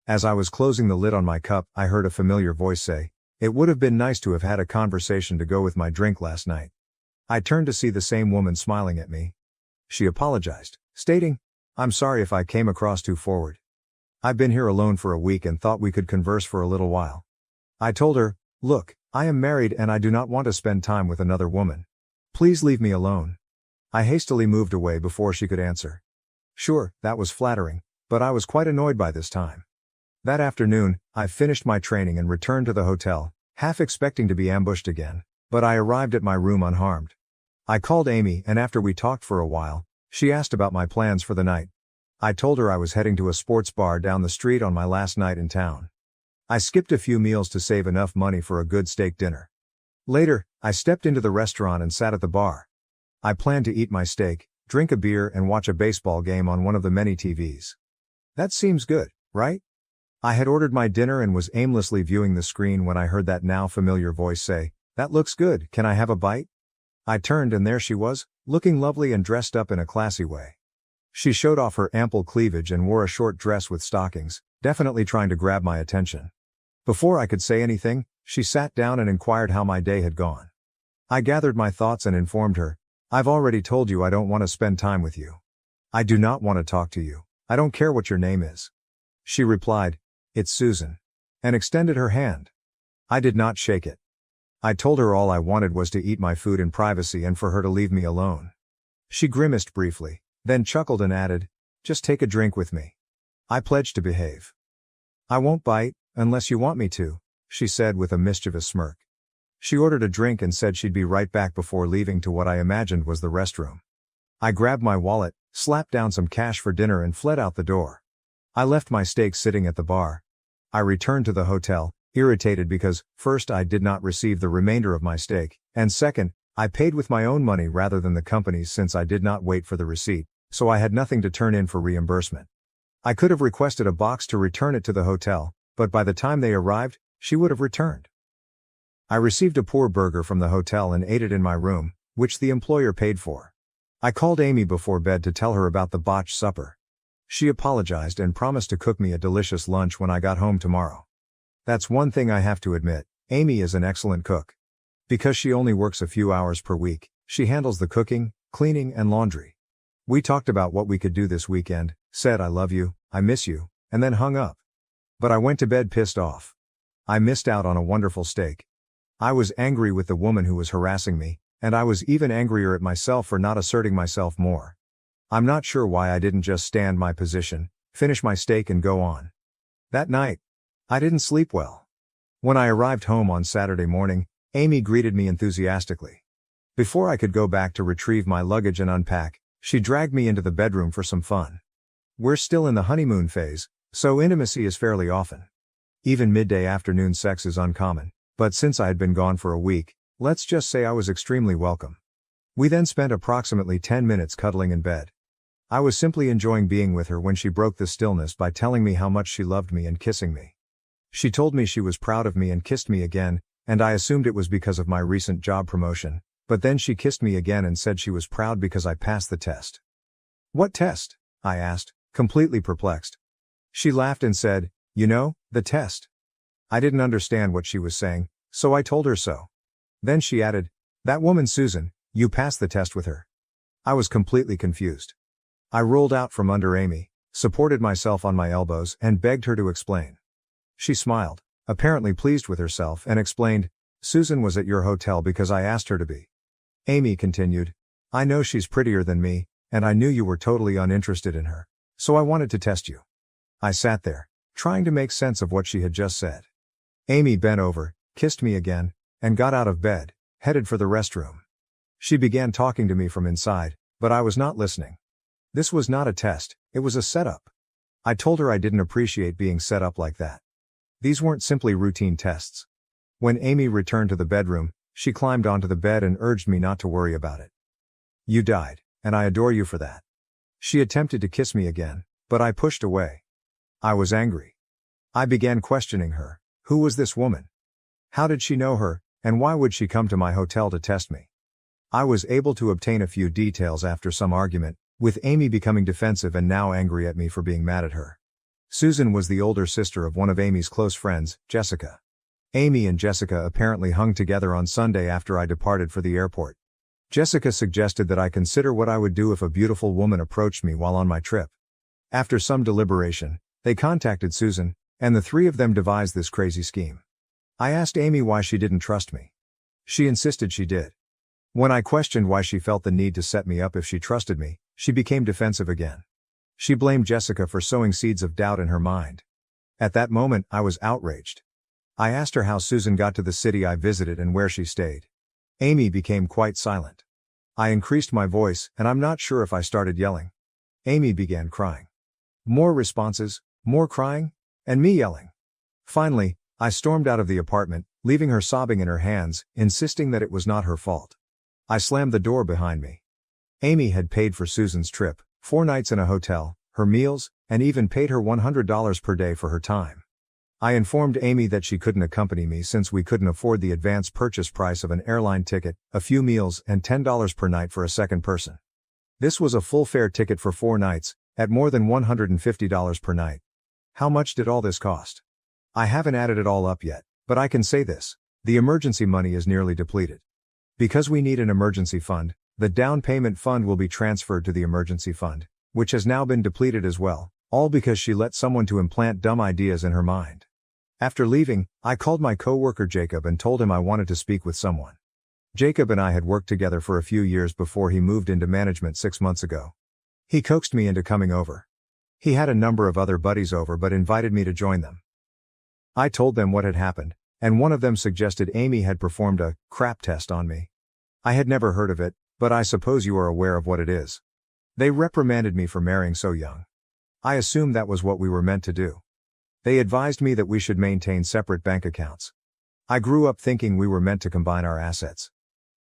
As I was closing the lid on my cup, I heard a familiar voice say, "It would have been nice to have had a conversation to go with my drink last night." I turned to see the same woman smiling at me. She apologized, stating, "I'm sorry if I came across too forward. I've been here alone for a week and thought we could converse for a little while." I told her, "Look, I am married and I do not want to spend time with another woman. Please leave me alone." I hastily moved away before she could answer. Sure, that was flattering, but I was quite annoyed by this time. That afternoon, I finished my training and returned to the hotel, half expecting to be ambushed again, but I arrived at my room unharmed. I called Amy and after we talked for a while, she asked about my plans for the night. I told her I was heading to a sports bar down the street on my last night in town. I skipped a few meals to save enough money for a good steak dinner. Later, I stepped into the restaurant and sat at the bar. I planned to eat my steak, drink a beer and watch a baseball game on one of the many TVs. That seems good, right? I had ordered my dinner and was aimlessly viewing the screen when I heard that now familiar voice say, "That looks good, can I have a bite?" I turned and there she was, looking lovely and dressed up in a classy way. She showed off her ample cleavage and wore a short dress with stockings, definitely trying to grab my attention. Before I could say anything, she sat down and inquired how my day had gone. I gathered my thoughts and informed her, "I've already told you I don't want to spend time with you. I do not want to talk to you. I don't care what your name is." She replied, "It's Susan," and extended her hand. I did not shake it. I told her all I wanted was to eat my food in privacy and for her to leave me alone. She grimaced briefly, then chuckled and added, "Just take a drink with me." I pledged to behave. "I won't bite, unless you want me to," she said with a mischievous smirk. She ordered a drink and said she'd be right back before leaving to what I imagined was the restroom. I grabbed my wallet, slapped down some cash for dinner and fled out the door. I left my steak sitting at the bar. I returned to the hotel, irritated because, first, I did not receive the remainder of my steak, and second, I paid with my own money rather than the company's since I did not wait for the receipt, so I had nothing to turn in for reimbursement. I could have requested a box to return it to the hotel, but by the time they arrived, she would have returned. I received a poor burger from the hotel and ate it in my room, which the employer paid for. I called Amy before bed to tell her about the botched supper. She apologized and promised to cook me a delicious lunch when I got home tomorrow. That's one thing I have to admit, Amy is an excellent cook. Because she only works a few hours per week, she handles the cooking, cleaning and laundry. We talked about what we could do this weekend, said "I love you, I miss you," and then hung up. But I went to bed pissed off. I missed out on a wonderful steak. I was angry with the woman who was harassing me, and I was even angrier at myself for not asserting myself more. I'm not sure why I didn't just stand my position, finish my steak and go on. That night, I didn't sleep well. When I arrived home on Saturday morning, Amy greeted me enthusiastically. Before I could go back to retrieve my luggage and unpack, she dragged me into the bedroom for some fun. We're still in the honeymoon phase, so intimacy is fairly often. Even midday afternoon sex is uncommon, but since I had been gone for a week, let's just say I was extremely welcome. We then spent approximately 10 minutes cuddling in bed. I was simply enjoying being with her when she broke the stillness by telling me how much she loved me and kissing me. She told me she was proud of me and kissed me again, and I assumed it was because of my recent job promotion, but then she kissed me again and said she was proud because I passed the test. "What test?" I asked, completely perplexed. She laughed and said, "You know, the test." I didn't understand what she was saying, so I told her so. Then she added, "That woman Susan, you passed the test with her." I was completely confused. I rolled out from under Amy, supported myself on my elbows and begged her to explain. She smiled, apparently pleased with herself, and explained, "Susan was at your hotel because I asked her to be." Amy continued, "I know she's prettier than me, and I knew you were totally uninterested in her, so I wanted to test you." I sat there, trying to make sense of what she had just said. Amy bent over, kissed me again, and got out of bed, headed for the restroom. She began talking to me from inside, but I was not listening. This was not a test, it was a setup. I told her I didn't appreciate being set up like that. These weren't simply routine tests. When Amy returned to the bedroom, she climbed onto the bed and urged me not to worry about it. "You died, and I adore you for that." She attempted to kiss me again, but I pushed away. I was angry. I began questioning her. Who was this woman? How did she know her, and why would she come to my hotel to test me? I was able to obtain a few details after some argument, with Amy becoming defensive and now angry at me for being mad at her. Susan was the older sister of one of Amy's close friends, Jessica. Amy and Jessica apparently hung together on Sunday after I departed for the airport. Jessica suggested that I consider what I would do if a beautiful woman approached me while on my trip. After some deliberation, they contacted Susan, and the three of them devised this crazy scheme. I asked Amy why she didn't trust me. She insisted she did. When I questioned why she felt the need to set me up if she trusted me, she became defensive again. She blamed Jessica for sowing seeds of doubt in her mind. At that moment, I was outraged. I asked her how Susan got to the city I visited and where she stayed. Amy became quite silent. I increased my voice, and I'm not sure if I started yelling. Amy began crying. More responses, more crying, and me yelling. Finally, I stormed out of the apartment, leaving her sobbing in her hands, insisting that it was not her fault. I slammed the door behind me. Amy had paid for Susan's trip, 4 nights in a hotel, her meals, and even paid her $100 per day for her time. I informed Amy that she couldn't accompany me since we couldn't afford the advance purchase price of an airline ticket, a few meals, and $10 per night for a second person. This was a full fare ticket for 4 nights, at more than $150 per night. How much did all this cost? I haven't added it all up yet, but I can say this: the emergency money is nearly depleted. Because we need an emergency fund, the down payment fund will be transferred to the emergency fund, which has now been depleted as well, all because she let someone to implant dumb ideas in her mind. After leaving, I called my coworker Jacob and told him I wanted to speak with someone. Jacob and I had worked together for a few years before he moved into management 6 months ago. He coaxed me into coming over. He had a number of other buddies over but invited me to join them. I told them what had happened, and one of them suggested Amy had performed a crap test on me. I had never heard of it, but I suppose you are aware of what it is. They reprimanded me for marrying so young. I assumed that was what we were meant to do. They advised me that we should maintain separate bank accounts. I grew up thinking we were meant to combine our assets.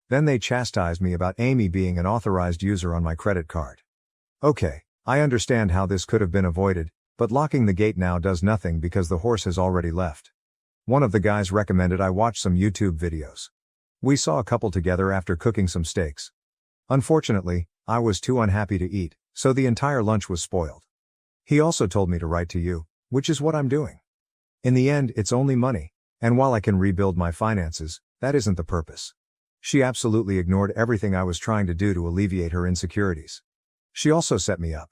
Then they chastised me about Amy being an authorized user on my credit card. Okay, I understand how this could have been avoided, but locking the gate now does nothing because the horse has already left. One of the guys recommended I watch some YouTube videos. We saw a couple together after cooking some steaks. Unfortunately, I was too unhappy to eat, so the entire lunch was spoiled. He also told me to write to you, which is what I'm doing. In the end, it's only money, and while I can rebuild my finances, that isn't the purpose. She absolutely ignored everything I was trying to do to alleviate her insecurities. She also set me up.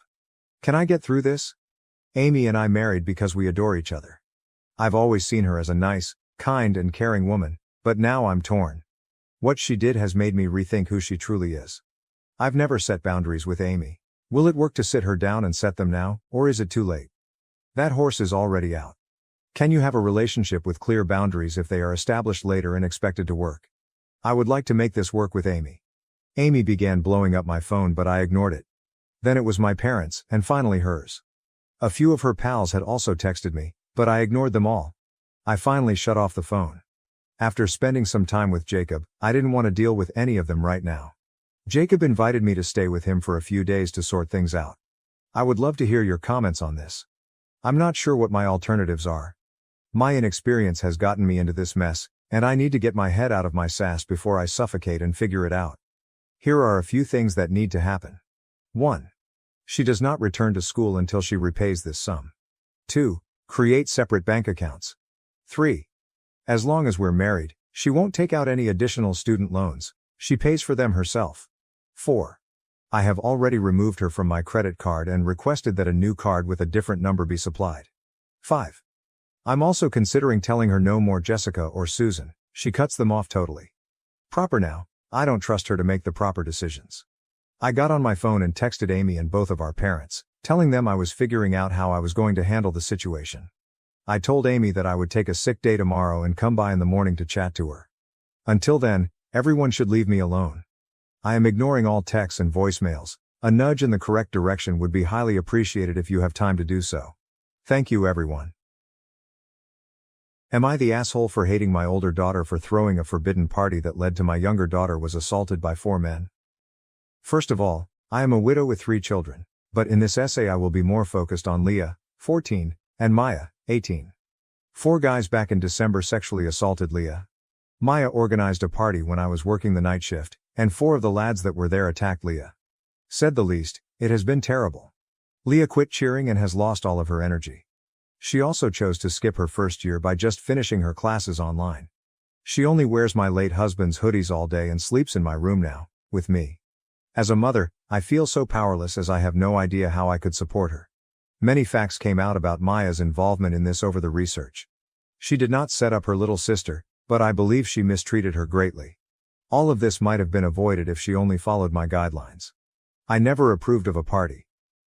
Can I get through this? Amy and I married because we adore each other. I've always seen her as a nice, kind and caring woman, but now I'm torn. What she did has made me rethink who she truly is. I've never set boundaries with Amy. Will it work to sit her down and set them now, or is it too late? That horse is already out. Can you have a relationship with clear boundaries if they are established later and expected to work? I would like to make this work with Amy. Amy began blowing up my phone but I ignored it. Then it was my parents, and finally hers. A few of her pals had also texted me, but I ignored them all. I finally shut off the phone. After spending some time with Jacob, I didn't want to deal with any of them right now. Jacob invited me to stay with him for a few days to sort things out. I would love to hear your comments on this. I'm not sure what my alternatives are. My inexperience has gotten me into this mess, and I need to get my head out of my sass before I suffocate and figure it out. Here are a few things that need to happen. 1. She does not return to school until she repays this sum. 2. Create separate bank accounts. 3. As long as we're married, she won't take out any additional student loans. She pays for them herself. 4. I have already removed her from my credit card and requested that a new card with a different number be supplied. 5. I'm also considering telling her no more Jessica or Susan. She cuts them off totally. Proper now. I don't trust her to make the proper decisions. I got on my phone and texted Amy and both of our parents, telling them I was figuring out how I was going to handle the situation. I told Amy that I would take a sick day tomorrow and come by in the morning to chat to her. Until then, everyone should leave me alone. I am ignoring all texts and voicemails. A nudge in the correct direction would be highly appreciated if you have time to do so. Thank you, everyone. Am I the asshole for hating my older daughter for throwing a forbidden party that led to my younger daughter was assaulted by 4 men? First of all, I am a widow with 3 children, but in this essay I will be more focused on Leah, 14, and Maya, 18. 4 guys back in December sexually assaulted Leah. Maya organized a party when I was working the night shift, and 4 of the lads that were there attacked Leah. Said the least, it has been terrible. Leah quit cheering and has lost all of her energy. She also chose to skip her first year by just finishing her classes online. She only wears my late husband's hoodies all day and sleeps in my room now, with me. As a mother, I feel so powerless as I have no idea how I could support her. Many facts came out about Maya's involvement in this over the research. She did not set up her little sister, but I believe she mistreated her greatly. All of this might have been avoided if she only followed my guidelines. I never approved of a party.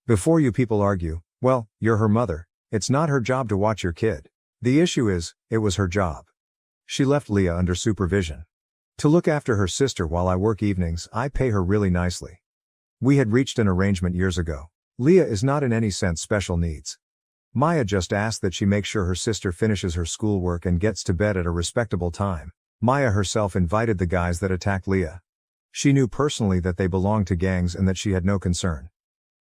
Before you people argue, well, you're her mother, it's not her job to watch your kid. The issue is, it was her job. She left Leah under supervision. To look after her sister while I work evenings, I pay her really nicely. We had reached an arrangement years ago. Leah is not in any sense special needs. Maya just asked that she make sure her sister finishes her schoolwork and gets to bed at a respectable time. Maya herself invited the guys that attacked Leah. She knew personally that they belonged to gangs and that she had no concern.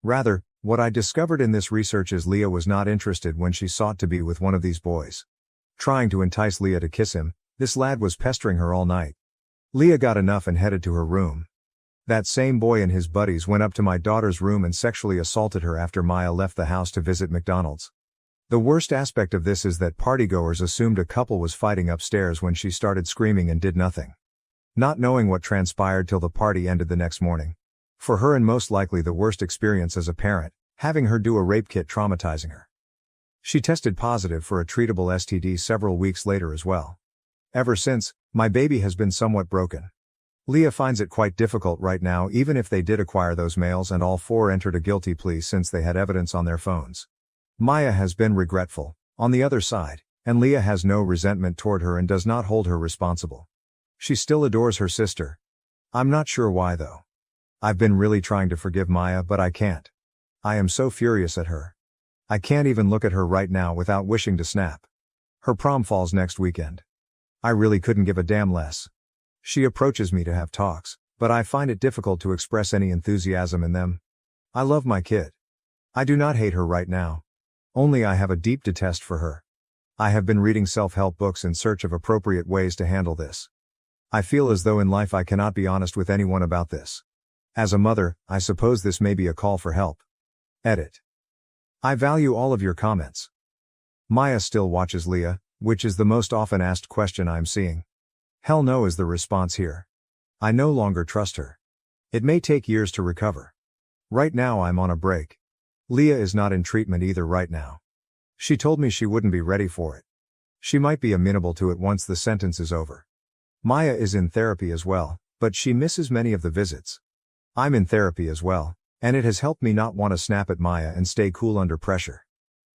Rather, what I discovered in this research is Leah was not interested when she sought to be with one of these boys. Trying to entice Leah to kiss him, this lad was pestering her all night. Leah got enough and headed to her room. That same boy and his buddies went up to my daughter's room and sexually assaulted her after Maya left the house to visit McDonald's. The worst aspect of this is that partygoers assumed a couple was fighting upstairs when she started screaming and did nothing. Not knowing what transpired till the party ended the next morning. For her, and most likely the worst experience as a parent, having her do a rape kit traumatizing her. She tested positive for a treatable STD several weeks later as well. Ever since, my baby has been somewhat broken. Leah finds it quite difficult right now, even if they did acquire those males, and all four entered a guilty plea since they had evidence on their phones. Maya has been regretful, on the other side, and Leah has no resentment toward her and does not hold her responsible. She still adores her sister. I'm not sure why though. I've been really trying to forgive Maya, but I can't. I am so furious at her. I can't even look at her right now without wishing to snap. Her prom falls next weekend. I really couldn't give a damn less. She approaches me to have talks, but I find it difficult to express any enthusiasm in them. I love my kid. I do not hate her right now. Only I have a deep detest for her. I have been reading self-help books in search of appropriate ways to handle this. I feel as though in life I cannot be honest with anyone about this. As a mother, I suppose this may be a call for help. Edit. I value all of your comments. Maya still watches Leah, which is the most often asked question I'm seeing. Hell no is the response here. I no longer trust her. It may take years to recover. Right now I'm on a break. Leah is not in treatment either right now. She told me she wouldn't be ready for it. She might be amenable to it once the sentence is over. Maya is in therapy as well, but she misses many of the visits. I'm in therapy as well, and it has helped me not want to snap at Maya and stay cool under pressure.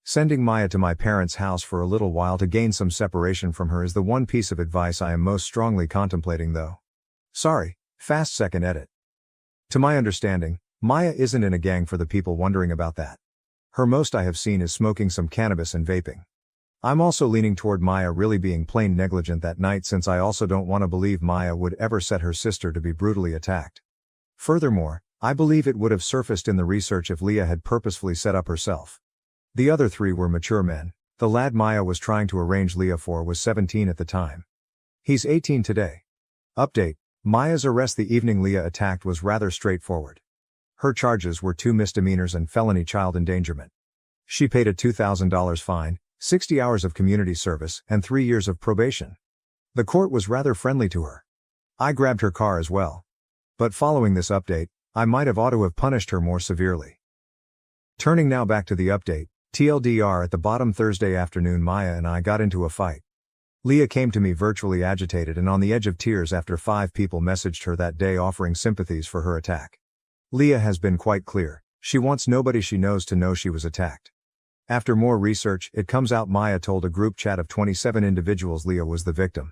Sending Maya to my parents' house for a little while to gain some separation from her is the one piece of advice I am most strongly contemplating though. Sorry, fast second edit. To my understanding, Maya isn't in a gang, for the people wondering about that. Her most I have seen is smoking some cannabis and vaping. I'm also leaning toward Maya really being plain negligent that night, since I also don't want to believe Maya would ever set her sister to be brutally attacked. Furthermore, I believe it would have surfaced in the research if Leah had purposefully set up herself. The other three were mature men. The lad Maya was trying to arrange Leah for was 17 at the time. He's 18 today. Update: Maya's arrest the evening Leah attacked was rather straightforward. Her charges were 2 misdemeanors and felony child endangerment. She paid a $2,000 fine, 60 hours of community service, and 3 years of probation. The court was rather friendly to her. I grabbed her car as well. But following this update, I might have ought to have punished her more severely. Turning now back to the update, TLDR at the bottom: Thursday afternoon Maya and I got into a fight. Leah came to me virtually agitated and on the edge of tears after 5 people messaged her that day offering sympathies for her attack. Leah has been quite clear, she wants nobody she knows to know she was attacked. After more research, it comes out Maya told a group chat of 27 individuals Leah was the victim.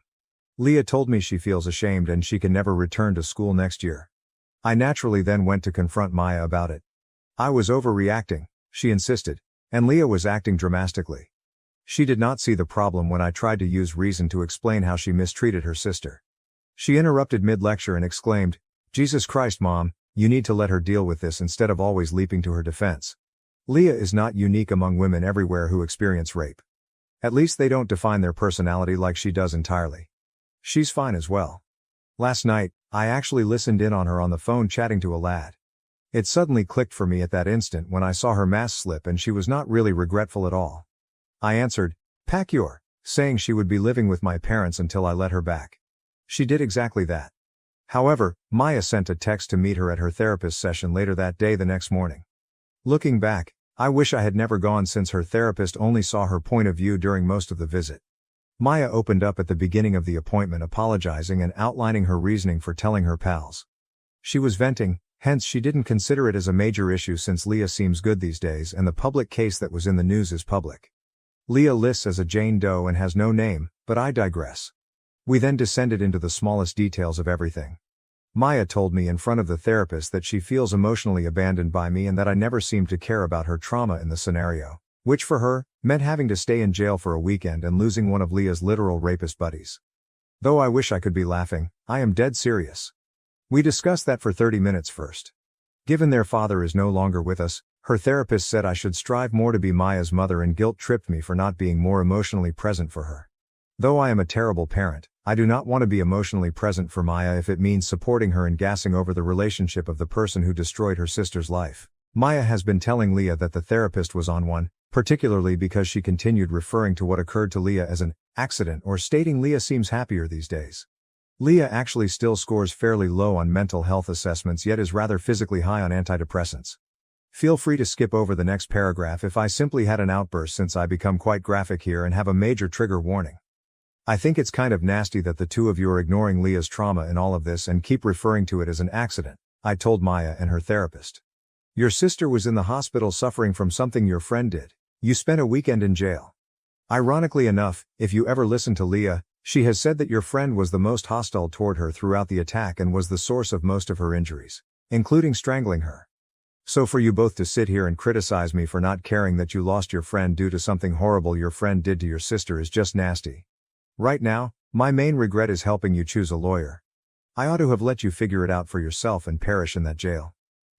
Leah told me she feels ashamed and she can never return to school next year. I naturally then went to confront Maya about it. I was overreacting, she insisted, and Leah was acting dramatically. She did not see the problem when I tried to use reason to explain how she mistreated her sister. She interrupted mid-lecture and exclaimed, "Jesus Christ, Mom, you need to let her deal with this instead of always leaping to her defense. Leah is not unique among women everywhere who experience rape. At least they don't define their personality like she does entirely. She's fine as well." Last night, I actually listened in on her on the phone chatting to a lad. It suddenly clicked for me at that instant when I saw her mask slip and she was not really regretful at all. I answered, "Pack your," saying she would be living with my parents until I let her back. She did exactly that. However, Maya sent a text to meet her at her therapist session later that day the next morning. Looking back, I wish I had never gone, since her therapist only saw her point of view during most of the visit. Maya opened up at the beginning of the appointment, apologizing and outlining her reasoning for telling her pals. She was venting, hence she didn't consider it as a major issue since Leah seems good these days and the public case that was in the news is public. Leah lists as a Jane Doe and has no name, but I digress. We then descended into the smallest details of everything. Maya told me in front of the therapist that she feels emotionally abandoned by me and that I never seemed to care about her trauma in the scenario, which for her, meant having to stay in jail for a weekend and losing one of Leah's literal rapist buddies. Though I wish I could be laughing, I am dead serious. We discussed that for 30 minutes first. Given their father is no longer with us, her therapist said I should strive more to be Maya's mother and guilt-tripped me for not being more emotionally present for her. Though I am a terrible parent, I do not want to be emotionally present for Maya if it means supporting her and gassing over the relationship of the person who destroyed her sister's life. Maya has been telling Leah that the therapist was on one, particularly because she continued referring to what occurred to Leah as an accident or stating Leah seems happier these days. Leah actually still scores fairly low on mental health assessments yet is rather physically high on antidepressants. Feel free to skip over the next paragraph if I simply had an outburst since I become quite graphic here and have a major trigger warning. I think it's kind of nasty that the two of you are ignoring Leah's trauma in all of this and keep referring to it as an accident, I told Maya and her therapist. Your sister was in the hospital suffering from something your friend did. You spent a weekend in jail. Ironically enough, if you ever listen to Leah, she has said that your friend was the most hostile toward her throughout the attack and was the source of most of her injuries, including strangling her. So for you both to sit here and criticize me for not caring that you lost your friend due to something horrible your friend did to your sister is just nasty. Right now, my main regret is helping you choose a lawyer. I ought to have let you figure it out for yourself and perish in that jail.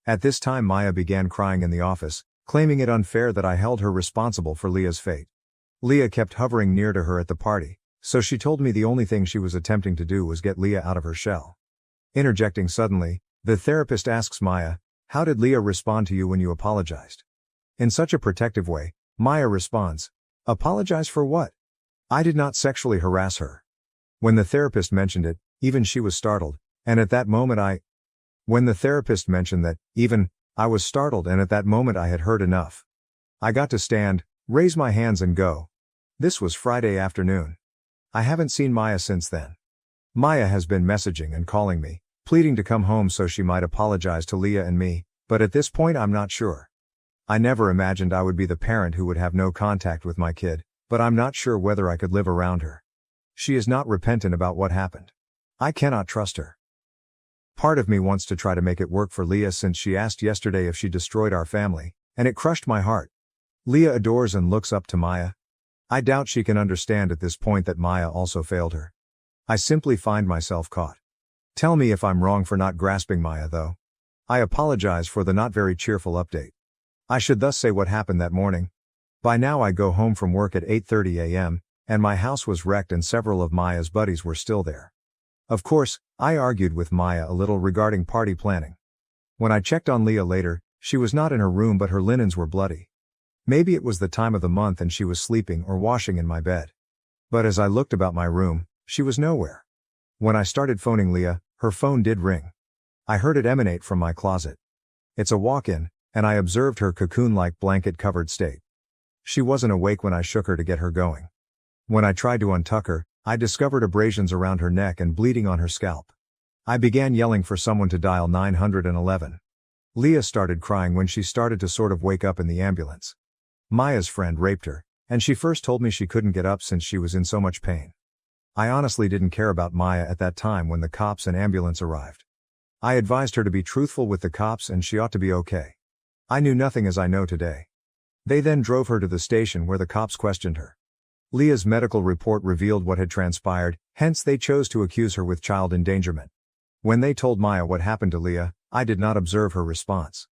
At this time Maya began crying in the office, claiming it unfair that I held her responsible for Leah's fate. Leah kept hovering near to her at the party, so she told me the only thing she was attempting to do was get Leah out of her shell. Interjecting suddenly, the therapist asks Maya, how did Leah respond to you when you apologized? In such a protective way, Maya responds, apologize for what? I did not sexually harass her. When the therapist mentioned it, even she was startled, and at that moment I was startled and at that moment I had heard enough. I got to stand, raise my hands and go. This was Friday afternoon. I haven't seen Maya since then. Maya has been messaging and calling me, pleading to come home so she might apologize to Leah and me, but at this point I'm not sure. I never imagined I would be the parent who would have no contact with my kid, but I'm not sure whether I could live around her. She is not repentant about what happened. I cannot trust her. Part of me wants to try to make it work for Leah since she asked yesterday if she destroyed our family, and it crushed my heart. Leah adores and looks up to Maya. I doubt she can understand at this point that Maya also failed her. I simply find myself caught. Tell me if I'm wrong for not grasping Maya though. I apologize for the not very cheerful update. I should thus say what happened that morning. By now I go home from work at 8:30 a.m., and my house was wrecked and several of Maya's buddies were still there. Of course, I argued with Maya a little regarding party planning. When I checked on Leah later, she was not in her room but her linens were bloody. Maybe it was the time of the month and she was sleeping or washing in my bed. But as I looked about my room, she was nowhere. When I started phoning Leah, her phone did ring. I heard it emanate from my closet. It's a walk-in, and I observed her cocoon-like blanket-covered state. She wasn't awake when I shook her to get her going. When I tried to untuck her, I discovered abrasions around her neck and bleeding on her scalp. I began yelling for someone to dial 911. Leah started crying when she started to sort of wake up in the ambulance. Maya's friend raped her, and she first told me she couldn't get up since she was in so much pain. I honestly didn't care about Maya at that time when the cops and ambulance arrived. I advised her to be truthful with the cops and she ought to be okay. I knew nothing as I know today. They then drove her to the station where the cops questioned her. Leah's medical report revealed what had transpired, hence they chose to accuse her with child endangerment. When they told Maya what happened to Leah, I did not observe her response.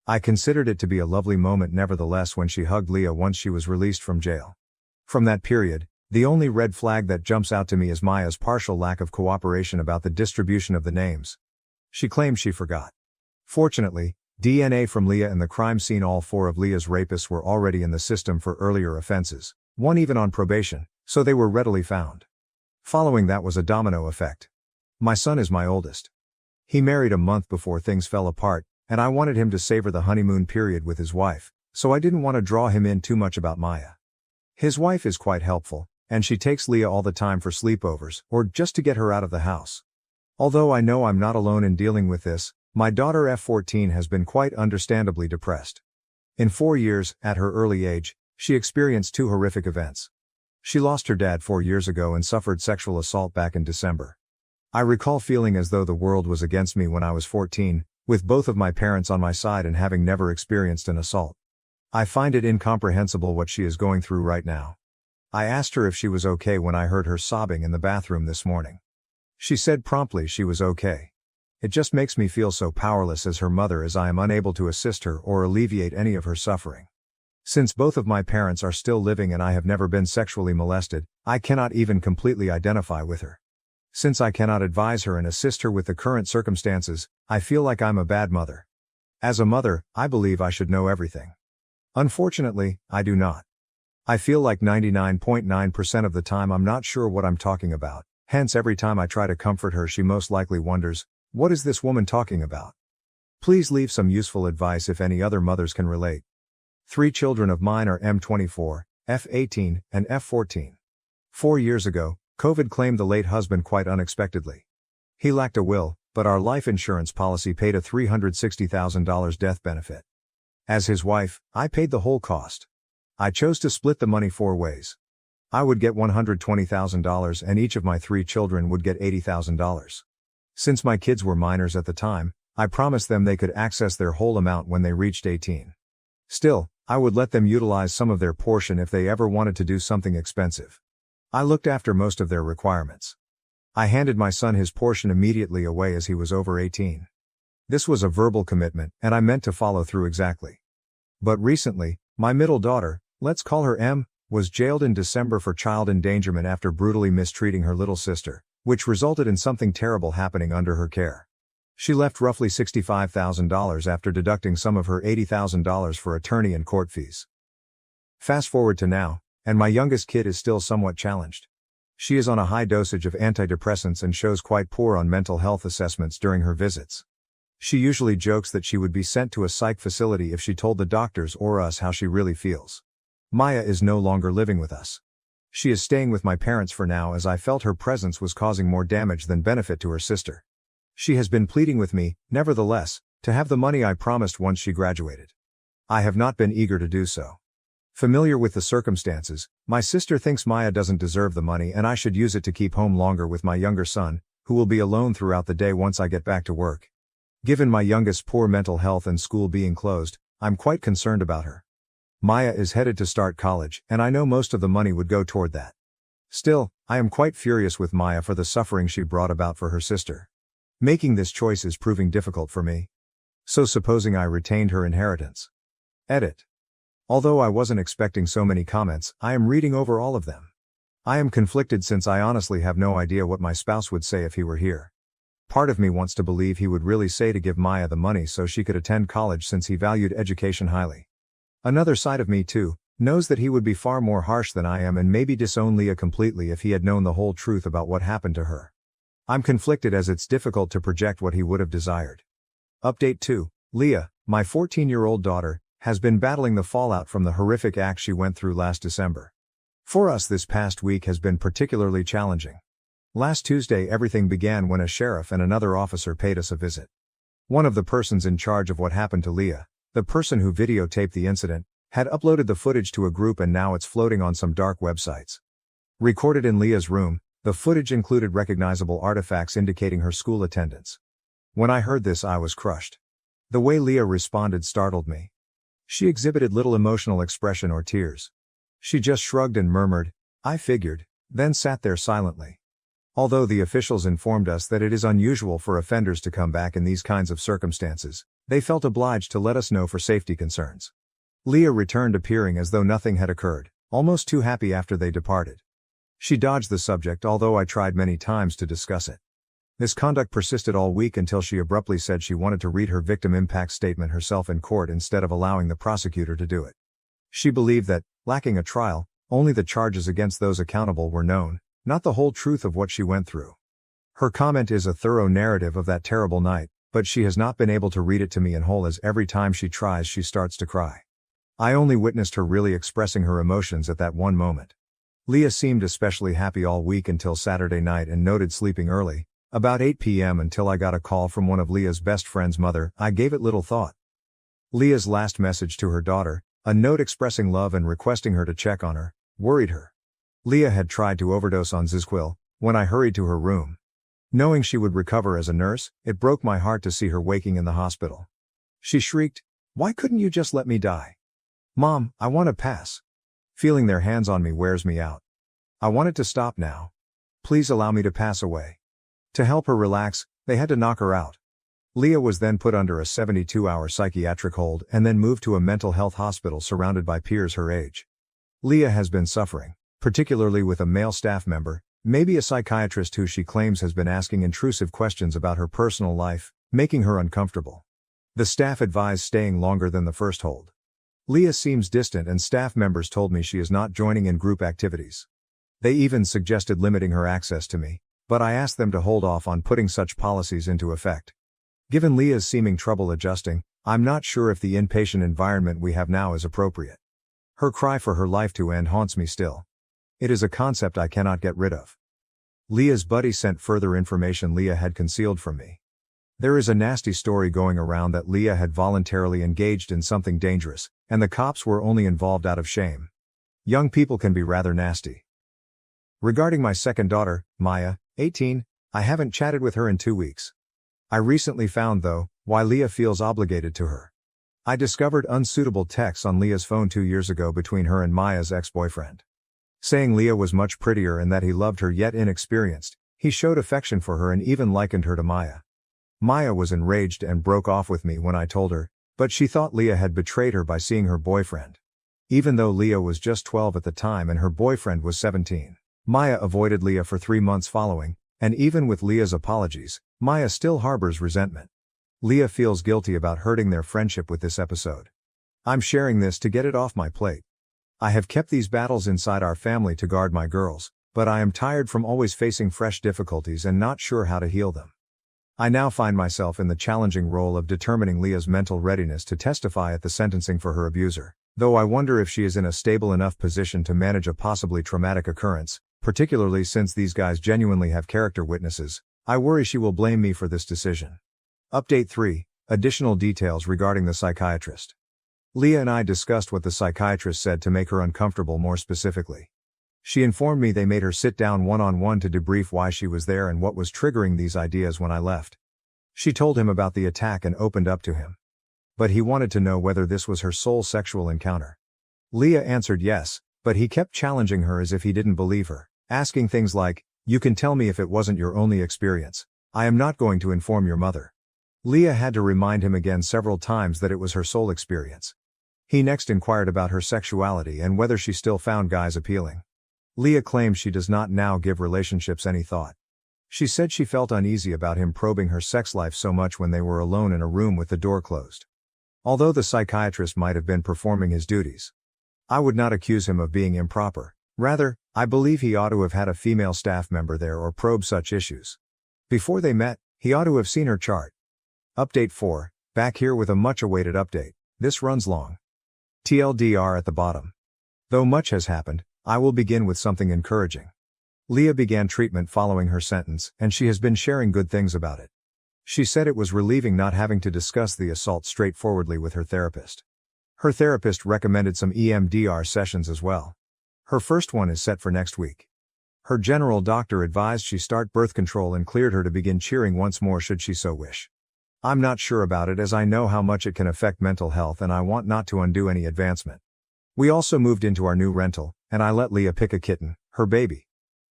I considered it to be a lovely moment nevertheless when she hugged Leah once she was released from jail. From that period, the only red flag that jumps out to me is Maya's partial lack of cooperation about the distribution of the names. She claims she forgot. Fortunately, DNA from Leah and the crime scene, all four of Leah's rapists were already in the system for earlier offenses, one even on probation, so they were readily found. Following that was a domino effect. My son is my oldest. He married a month before things fell apart, and I wanted him to savor the honeymoon period with his wife, so I didn't want to draw him in too much about Maya. His wife is quite helpful, and she takes Leah all the time for sleepovers, or just to get her out of the house. Although I know I'm not alone in dealing with this, my daughter F14 has been quite understandably depressed. In 4 years, at her early age, she experienced 2 horrific events. She lost her dad 4 years ago and suffered sexual assault back in December. I recall feeling as though the world was against me when I was 14, with both of my parents on my side and having never experienced an assault. I find it incomprehensible what she is going through right now. I asked her if she was okay when I heard her sobbing in the bathroom this morning. She said promptly she was okay. It just makes me feel so powerless as her mother, as I am unable to assist her or alleviate any of her suffering. Since both of my parents are still living and I have never been sexually molested, I cannot even completely identify with her. Since I cannot advise her and assist her with the current circumstances, I feel like I'm a bad mother. As a mother, I believe I should know everything. Unfortunately, I do not. I feel like 99.9% of the time I'm not sure what I'm talking about, hence every time I try to comfort her she most likely wonders, what is this woman talking about? Please leave some useful advice if any other mothers can relate. 3 children of mine are M24, F18, and F14. 4 years ago, COVID claimed the late husband quite unexpectedly. He lacked a will, but our life insurance policy paid a $360,000 death benefit. As his wife, I paid the whole cost. I chose to split the money 4 ways. I would get $120,000 and each of my 3 children would get $80,000. Since my kids were minors at the time, I promised them they could access their whole amount when they reached 18. Still, I would let them utilize some of their portion if they ever wanted to do something expensive. I looked after most of their requirements. I handed my son his portion immediately away as he was over 18. This was a verbal commitment, and I meant to follow through exactly. But recently, my middle daughter, let's call her M, was jailed in December for child endangerment after brutally mistreating her little sister, which resulted in something terrible happening under her care. She left roughly $65,000 after deducting some of her $80,000 for attorney and court fees. Fast forward to now, and my youngest kid is still somewhat challenged. She is on a high dosage of antidepressants and shows quite poor on mental health assessments during her visits. She usually jokes that she would be sent to a psych facility if she told the doctors or us how she really feels. Maya is no longer living with us. She is staying with my parents for now, as I felt her presence was causing more damage than benefit to her sister. She has been pleading with me, nevertheless, to have the money I promised once she graduated. I have not been eager to do so. Familiar with the circumstances, my sister thinks Maya doesn't deserve the money and I should use it to keep home longer with my younger son, who will be alone throughout the day once I get back to work. Given my youngest's poor mental health and school being closed, I'm quite concerned about her. Maya is headed to start college, and I know most of the money would go toward that. Still, I am quite furious with Maya for the suffering she brought about for her sister. Making this choice is proving difficult for me. So supposing I retained her inheritance. Edit. Although I wasn't expecting so many comments, I am reading over all of them. I am conflicted since I honestly have no idea what my spouse would say if he were here. Part of me wants to believe he would really say to give Maya the money so she could attend college since he valued education highly. Another side of me too, knows that he would be far more harsh than I am and maybe disown Leah completely if he had known the whole truth about what happened to her. I'm conflicted as it's difficult to project what he would have desired. Update 2. Leah, my 14-year-old daughter, has been battling the fallout from the horrific act she went through last December. For us, this past week has been particularly challenging. Last Tuesday everything began when a sheriff and another officer paid us a visit. One of the persons in charge of what happened to Leah, the person who videotaped the incident, had uploaded the footage to a group and now it's floating on some dark websites. Recorded in Leah's room, the footage included recognizable artifacts indicating her school attendance. When I heard this I was crushed. The way Leah responded startled me. She exhibited little emotional expression or tears. She just shrugged and murmured, "I figured," then sat there silently. Although the officials informed us that it is unusual for offenders to come back in these kinds of circumstances, they felt obliged to let us know for safety concerns. Leah returned appearing as though nothing had occurred, almost too happy after they departed. She dodged the subject although I tried many times to discuss it. This conduct persisted all week until she abruptly said she wanted to read her victim impact statement herself in court instead of allowing the prosecutor to do it. She believed that, lacking a trial, only the charges against those accountable were known, not the whole truth of what she went through. Her comment is a thorough narrative of that terrible night, but she has not been able to read it to me in whole as every time she tries she starts to cry. I only witnessed her really expressing her emotions at that one moment. Leah seemed especially happy all week until Saturday night and noted sleeping early, about 8 p.m. until I got a call from one of Leah's best friend's mother. I gave it little thought. Leah's last message to her daughter, a note expressing love and requesting her to check on her, worried her. Leah had tried to overdose on Zizquil when I hurried to her room. Knowing she would recover as a nurse, it broke my heart to see her waking in the hospital. She shrieked, "Why couldn't you just let me die? Mom, I want to pass. Feeling their hands on me wears me out. I want it to stop now. Please allow me to pass away." To help her relax, they had to knock her out. Leah was then put under a 72-hour psychiatric hold and then moved to a mental health hospital surrounded by peers her age. Leah has been suffering, particularly with a male staff member, maybe a psychiatrist who she claims has been asking intrusive questions about her personal life, making her uncomfortable. The staff advised staying longer than the first hold. Leah seems distant and staff members told me she is not joining in group activities. They even suggested limiting her access to me, but I asked them to hold off on putting such policies into effect. Given Leah's seeming trouble adjusting, I'm not sure if the inpatient environment we have now is appropriate. Her cry for her life to end haunts me still. It is a concept I cannot get rid of. Leah's buddy sent further information Leah had concealed from me. There is a nasty story going around that Leah had voluntarily engaged in something dangerous, and the cops were only involved out of shame. Young people can be rather nasty. Regarding my second daughter, Maya, 18, I haven't chatted with her in 2 weeks. I recently found, though, why Leah feels obligated to her. I discovered unsuitable texts on Leah's phone 2 years ago between her and Maya's ex-boyfriend. Saying Leah was much prettier and that he loved her yet inexperienced, he showed affection for her and even likened her to Maya. Maya was enraged and broke off with me when I told her, but she thought Leah had betrayed her by seeing her boyfriend. Even though Leah was just 12 at the time and her boyfriend was 17. Maya avoided Leah for 3 months following, and even with Leah's apologies, Maya still harbors resentment. Leah feels guilty about hurting their friendship with this episode. I'm sharing this to get it off my plate. I have kept these battles inside our family to guard my girls, but I am tired from always facing fresh difficulties and not sure how to heal them. I now find myself in the challenging role of determining Leah's mental readiness to testify at the sentencing for her abuser, though I wonder if she is in a stable enough position to manage a possibly traumatic occurrence, particularly since these guys genuinely have character witnesses. I worry she will blame me for this decision. Update 3. Additional details regarding the psychiatrist. Leah and I discussed what the psychiatrist said to make her uncomfortable more specifically. She informed me they made her sit down one-on-one to debrief why she was there and what was triggering these ideas when I left. She told him about the attack and opened up to him. But he wanted to know whether this was her sole sexual encounter. Leah answered yes, but he kept challenging her as if he didn't believe her, asking things like, "You can tell me if it wasn't your only experience. I am not going to inform your mother." Leah had to remind him again several times that it was her sole experience. He next inquired about her sexuality and whether she still found guys appealing. Leah claims she does not now give relationships any thought. She said she felt uneasy about him probing her sex life so much when they were alone in a room with the door closed. Although the psychiatrist might have been performing his duties, I would not accuse him of being improper. Rather, I believe he ought to have had a female staff member there or probe such issues. Before they met, he ought to have seen her chart. Update 4, back here with a much-awaited update. This runs long. TLDR at the bottom. Though much has happened, I will begin with something encouraging. Leah began treatment following her sentence, and she has been sharing good things about it. She said it was relieving not having to discuss the assault straightforwardly with her therapist. Her therapist recommended some EMDR sessions as well. Her first one is set for next week. Her general doctor advised she start birth control and cleared her to begin cheering once more should she so wish. I'm not sure about it as I know how much it can affect mental health and I want not to undo any advancement. We also moved into our new rental, and I let Leah pick a kitten, her baby.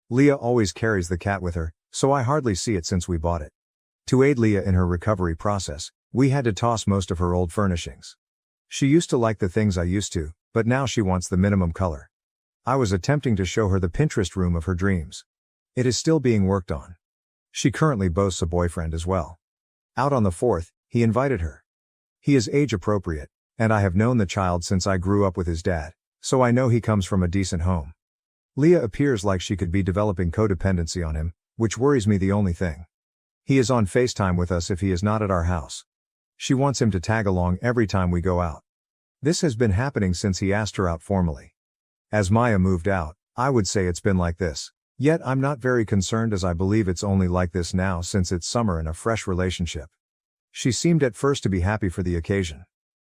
Leah always carries the cat with her, so I hardly see it since we bought it. To aid Leah in her recovery process, we had to toss most of her old furnishings. She used to like the things I used to, but now she wants the minimum color. I was attempting to show her the Pinterest room of her dreams. It is still being worked on. She currently boasts a boyfriend as well. Out on the 4th, he invited her. He is age appropriate, and I have known the child since I grew up with his dad, so I know he comes from a decent home. Leah appears like she could be developing codependency on him, which worries me the only thing. He is on FaceTime with us if he is not at our house. She wants him to tag along every time we go out. This has been happening since he asked her out formally. As Maya moved out, I would say it's been like this. Yet I'm not very concerned as I believe it's only like this now since it's summer and a fresh relationship. She seemed at first to be happy for the occasion.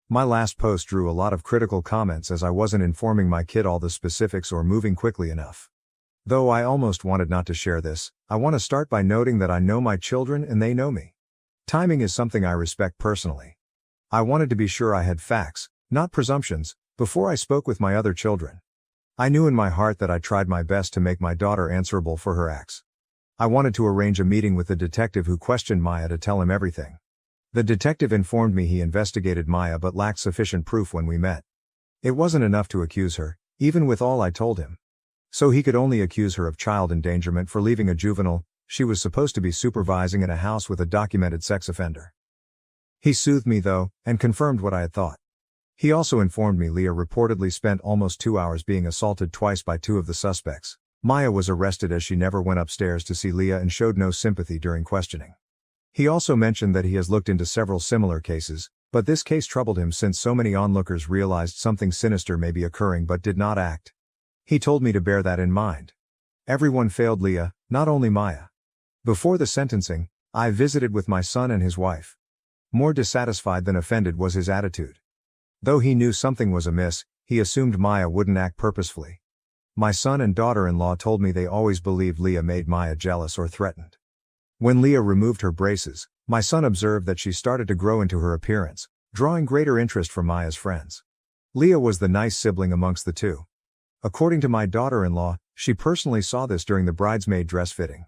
My last post drew a lot of critical comments as I wasn't informing my kid all the specifics or moving quickly enough. Though I almost wanted not to share this, I want to start by noting that I know my children and they know me. Timing is something I respect personally. I wanted to be sure I had facts, not presumptions, before I spoke with my other children. I knew in my heart that I tried my best to make my daughter answerable for her acts. I wanted to arrange a meeting with the detective who questioned Maya to tell him everything. The detective informed me he investigated Maya but lacked sufficient proof when we met. It wasn't enough to accuse her, even with all I told him. So he could only accuse her of child endangerment for leaving a juvenile she was supposed to be supervising in a house with a documented sex offender. He soothed me though, and confirmed what I had thought. He also informed me Leah reportedly spent almost 2 hours being assaulted twice by 2 of the suspects. Maya was arrested as she never went upstairs to see Leah and showed no sympathy during questioning. He also mentioned that he has looked into several similar cases, but this case troubled him since so many onlookers realized something sinister may be occurring but did not act. He told me to bear that in mind. Everyone failed Leah, not only Maya. Before the sentencing, I visited with my son and his wife. More dissatisfied than offended was his attitude. Though he knew something was amiss, he assumed Maya wouldn't act purposefully. My son and daughter-in-law told me they always believed Leah made Maya jealous or threatened. When Leah removed her braces, my son observed that she started to grow into her appearance, drawing greater interest from Maya's friends. Leah was the nice sibling amongst the two. According to my daughter-in-law, she personally saw this during the bridesmaid dress fitting.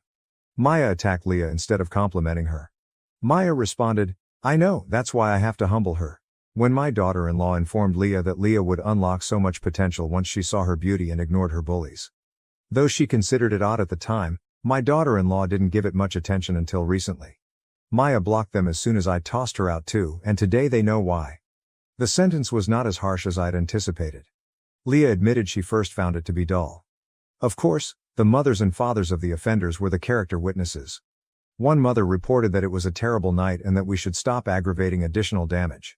Maya attacked Leah instead of complimenting her. Maya responded, "I know, that's why I have to humble her." When my daughter-in-law informed Leah that Leah would unlock so much potential once she saw her beauty and ignored her bullies. Though she considered it odd at the time, my daughter-in-law didn't give it much attention until recently. Maya blocked them as soon as I tossed her out too, and today they know why. The sentence was not as harsh as I'd anticipated. Leah admitted she first found it to be dull. Of course, the mothers and fathers of the offenders were the character witnesses. One mother reported that it was a terrible night and that we should stop aggravating additional damage.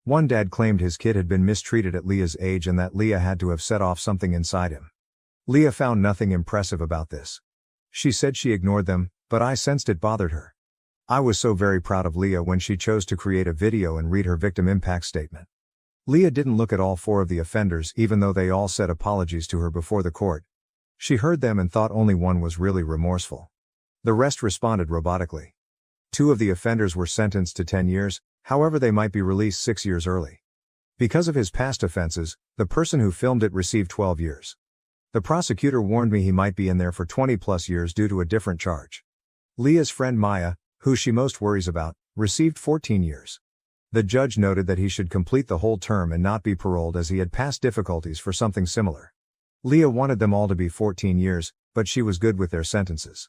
One dad claimed his kid had been mistreated at Leah's age and that Leah had to have set off something inside him. Leah found nothing impressive about this. She said she ignored them, but I sensed it bothered her. I was so very proud of Leah when she chose to create a video and read her victim impact statement. Leah didn't look at all 4 of the offenders even though they all said apologies to her before the court. She heard them and thought only one was really remorseful. The rest responded robotically. 2 of the offenders were sentenced to 10 years, however they might be released 6 years early. Because of his past offenses, the person who filmed it received 12 years. The prosecutor warned me he might be in there for 20+ years due to a different charge. Leah's friend Maya, who she most worries about, received 14 years. The judge noted that he should complete the whole term and not be paroled as he had past difficulties for something similar. Leah wanted them all to be 14 years, but she was good with their sentences.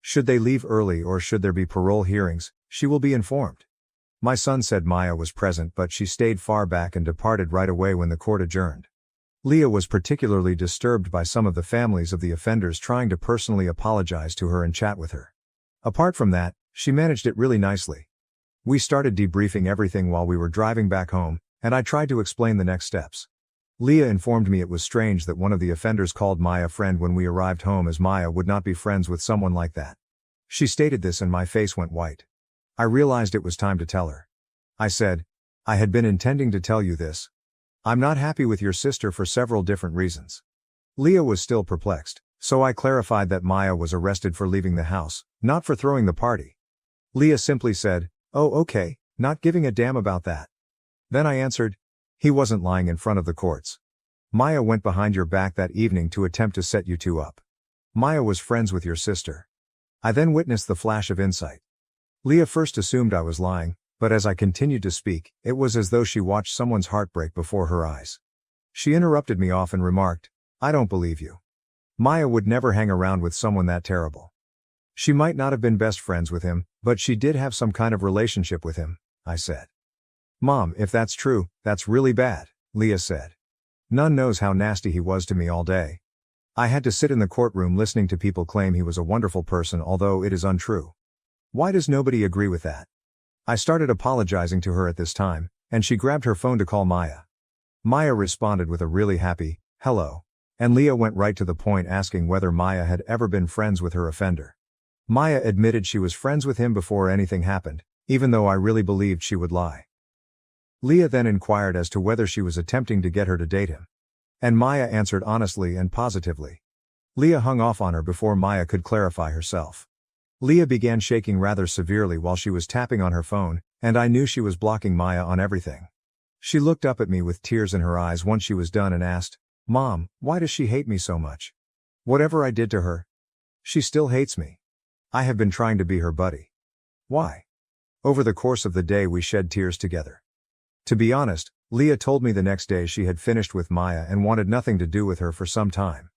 Should they leave early or should there be parole hearings, she will be informed. My son said Maya was present but she stayed far back and departed right away when the court adjourned. Leah was particularly disturbed by some of the families of the offenders trying to personally apologize to her and chat with her. Apart from that, she managed it really nicely. We started debriefing everything while we were driving back home, and I tried to explain the next steps. Leah informed me it was strange that one of the offenders called Maya friend when we arrived home as Maya would not be friends with someone like that. She stated this and my face went white. I realized it was time to tell her. I said, "I had been intending to tell you this. I'm not happy with your sister for several different reasons." Leah was still perplexed, so I clarified that Maya was arrested for leaving the house, not for throwing the party. Leah simply said, "Oh okay, not giving a damn about that." Then I answered, "He wasn't lying in front of the courts. Maya went behind your back that evening to attempt to set you two up. Maya was friends with your sister." I then witnessed the flash of insight. Leah first assumed I was lying, but as I continued to speak, it was as though she watched someone's heart break before her eyes. She interrupted me off and remarked, "I don't believe you. Maya would never hang around with someone that terrible. She might not have been best friends with him, but she did have some kind of relationship with him," I said. "Mom, if that's true, that's really bad," Leah said. "None knows how nasty he was to me all day. I had to sit in the courtroom listening to people claim he was a wonderful person although it is untrue. Why does nobody agree with that?" I started apologizing to her at this time, and she grabbed her phone to call Maya. Maya responded with a really happy, "Hello." And Leah went right to the point asking whether Maya had ever been friends with her offender. Maya admitted she was friends with him before anything happened, even though I really believed she would lie. Leah then inquired as to whether she was attempting to get her to date him. And Maya answered honestly and positively. Leah hung off on her before Maya could clarify herself. Leah began shaking rather severely while she was tapping on her phone, and I knew she was blocking Maya on everything. She looked up at me with tears in her eyes once she was done and asked, "Mom, why does she hate me so much? Whatever I did to her, she still hates me. I have been trying to be her buddy. Why?" Over the course of the day we shed tears together. To be honest, Leah told me the next day she had finished with Maya and wanted nothing to do with her for some time.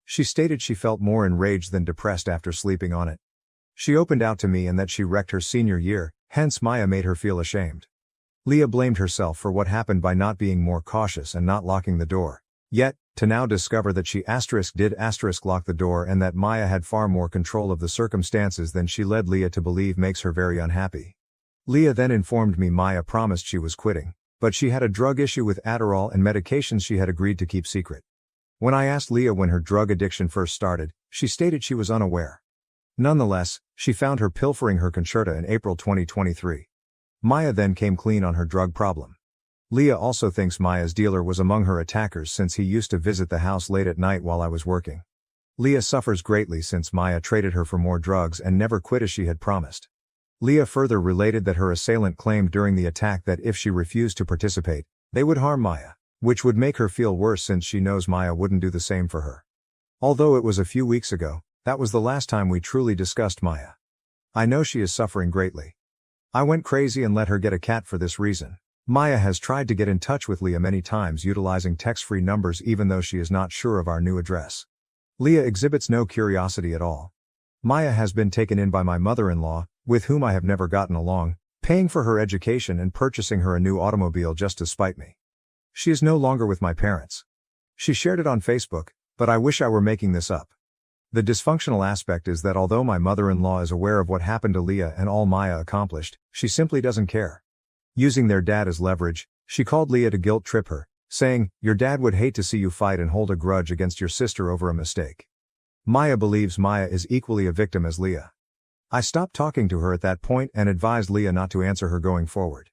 She stated she felt more enraged than depressed after sleeping on it. She opened out to me and that she wrecked her senior year, hence Maya made her feel ashamed. Leah blamed herself for what happened by not being more cautious and not locking the door. Yet, to now discover that she did lock the door and that Maya had far more control of the circumstances than she led Leah to believe makes her very unhappy. Leah then informed me Maya promised she was quitting, but she had a drug issue with Adderall and medications she had agreed to keep secret. When I asked Leah when her drug addiction first started, she stated she was unaware. Nonetheless, she found her pilfering her concerta in April 2023. Maya then came clean on her drug problem. Leah also thinks Maya's dealer was among her attackers since he used to visit the house late at night while I was working. Leah suffers greatly since Maya traded her for more drugs and never quit as she had promised. Leah further related that her assailant claimed during the attack that if she refused to participate, they would harm Maya, which would make her feel worse since she knows Maya wouldn't do the same for her. Although it was a few weeks ago, that was the last time we truly discussed Maya. I know she is suffering greatly. I went crazy and let her get a cat for this reason. Maya has tried to get in touch with Leah many times utilizing text-free numbers even though she is not sure of our new address. Leah exhibits no curiosity at all. Maya has been taken in by my mother-in-law, with whom I have never gotten along, paying for her education and purchasing her a new automobile just to spite me. She is no longer with my parents. She shared it on Facebook, but I wish I were making this up. The dysfunctional aspect is that although my mother-in-law is aware of what happened to Leah and all Maya accomplished, she simply doesn't care. Using their dad as leverage, she called Leah to guilt trip her, saying, "Your dad would hate to see you fight and hold a grudge against your sister over a mistake." Maya believes Maya is equally a victim as Leah. I stopped talking to her at that point and advised Leah not to answer her going forward.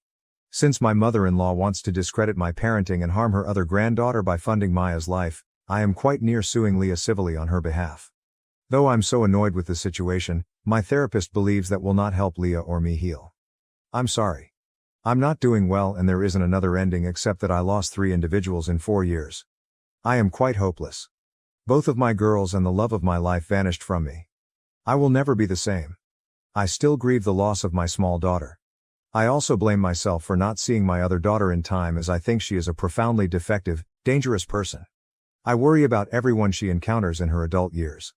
Since my mother-in-law wants to discredit my parenting and harm her other granddaughter by funding Maya's life, I am quite near suing Leah civilly on her behalf. Though I'm so annoyed with the situation, my therapist believes that will not help Leah or me heal. I'm sorry. I'm not doing well and there isn't another ending except that I lost 3 individuals in 4 years. I am quite hopeless. Both of my girls and the love of my life vanished from me. I will never be the same. I still grieve the loss of my small daughter. I also blame myself for not seeing my other daughter in time as I think she is a profoundly defective, dangerous person. I worry about everyone she encounters in her adult years.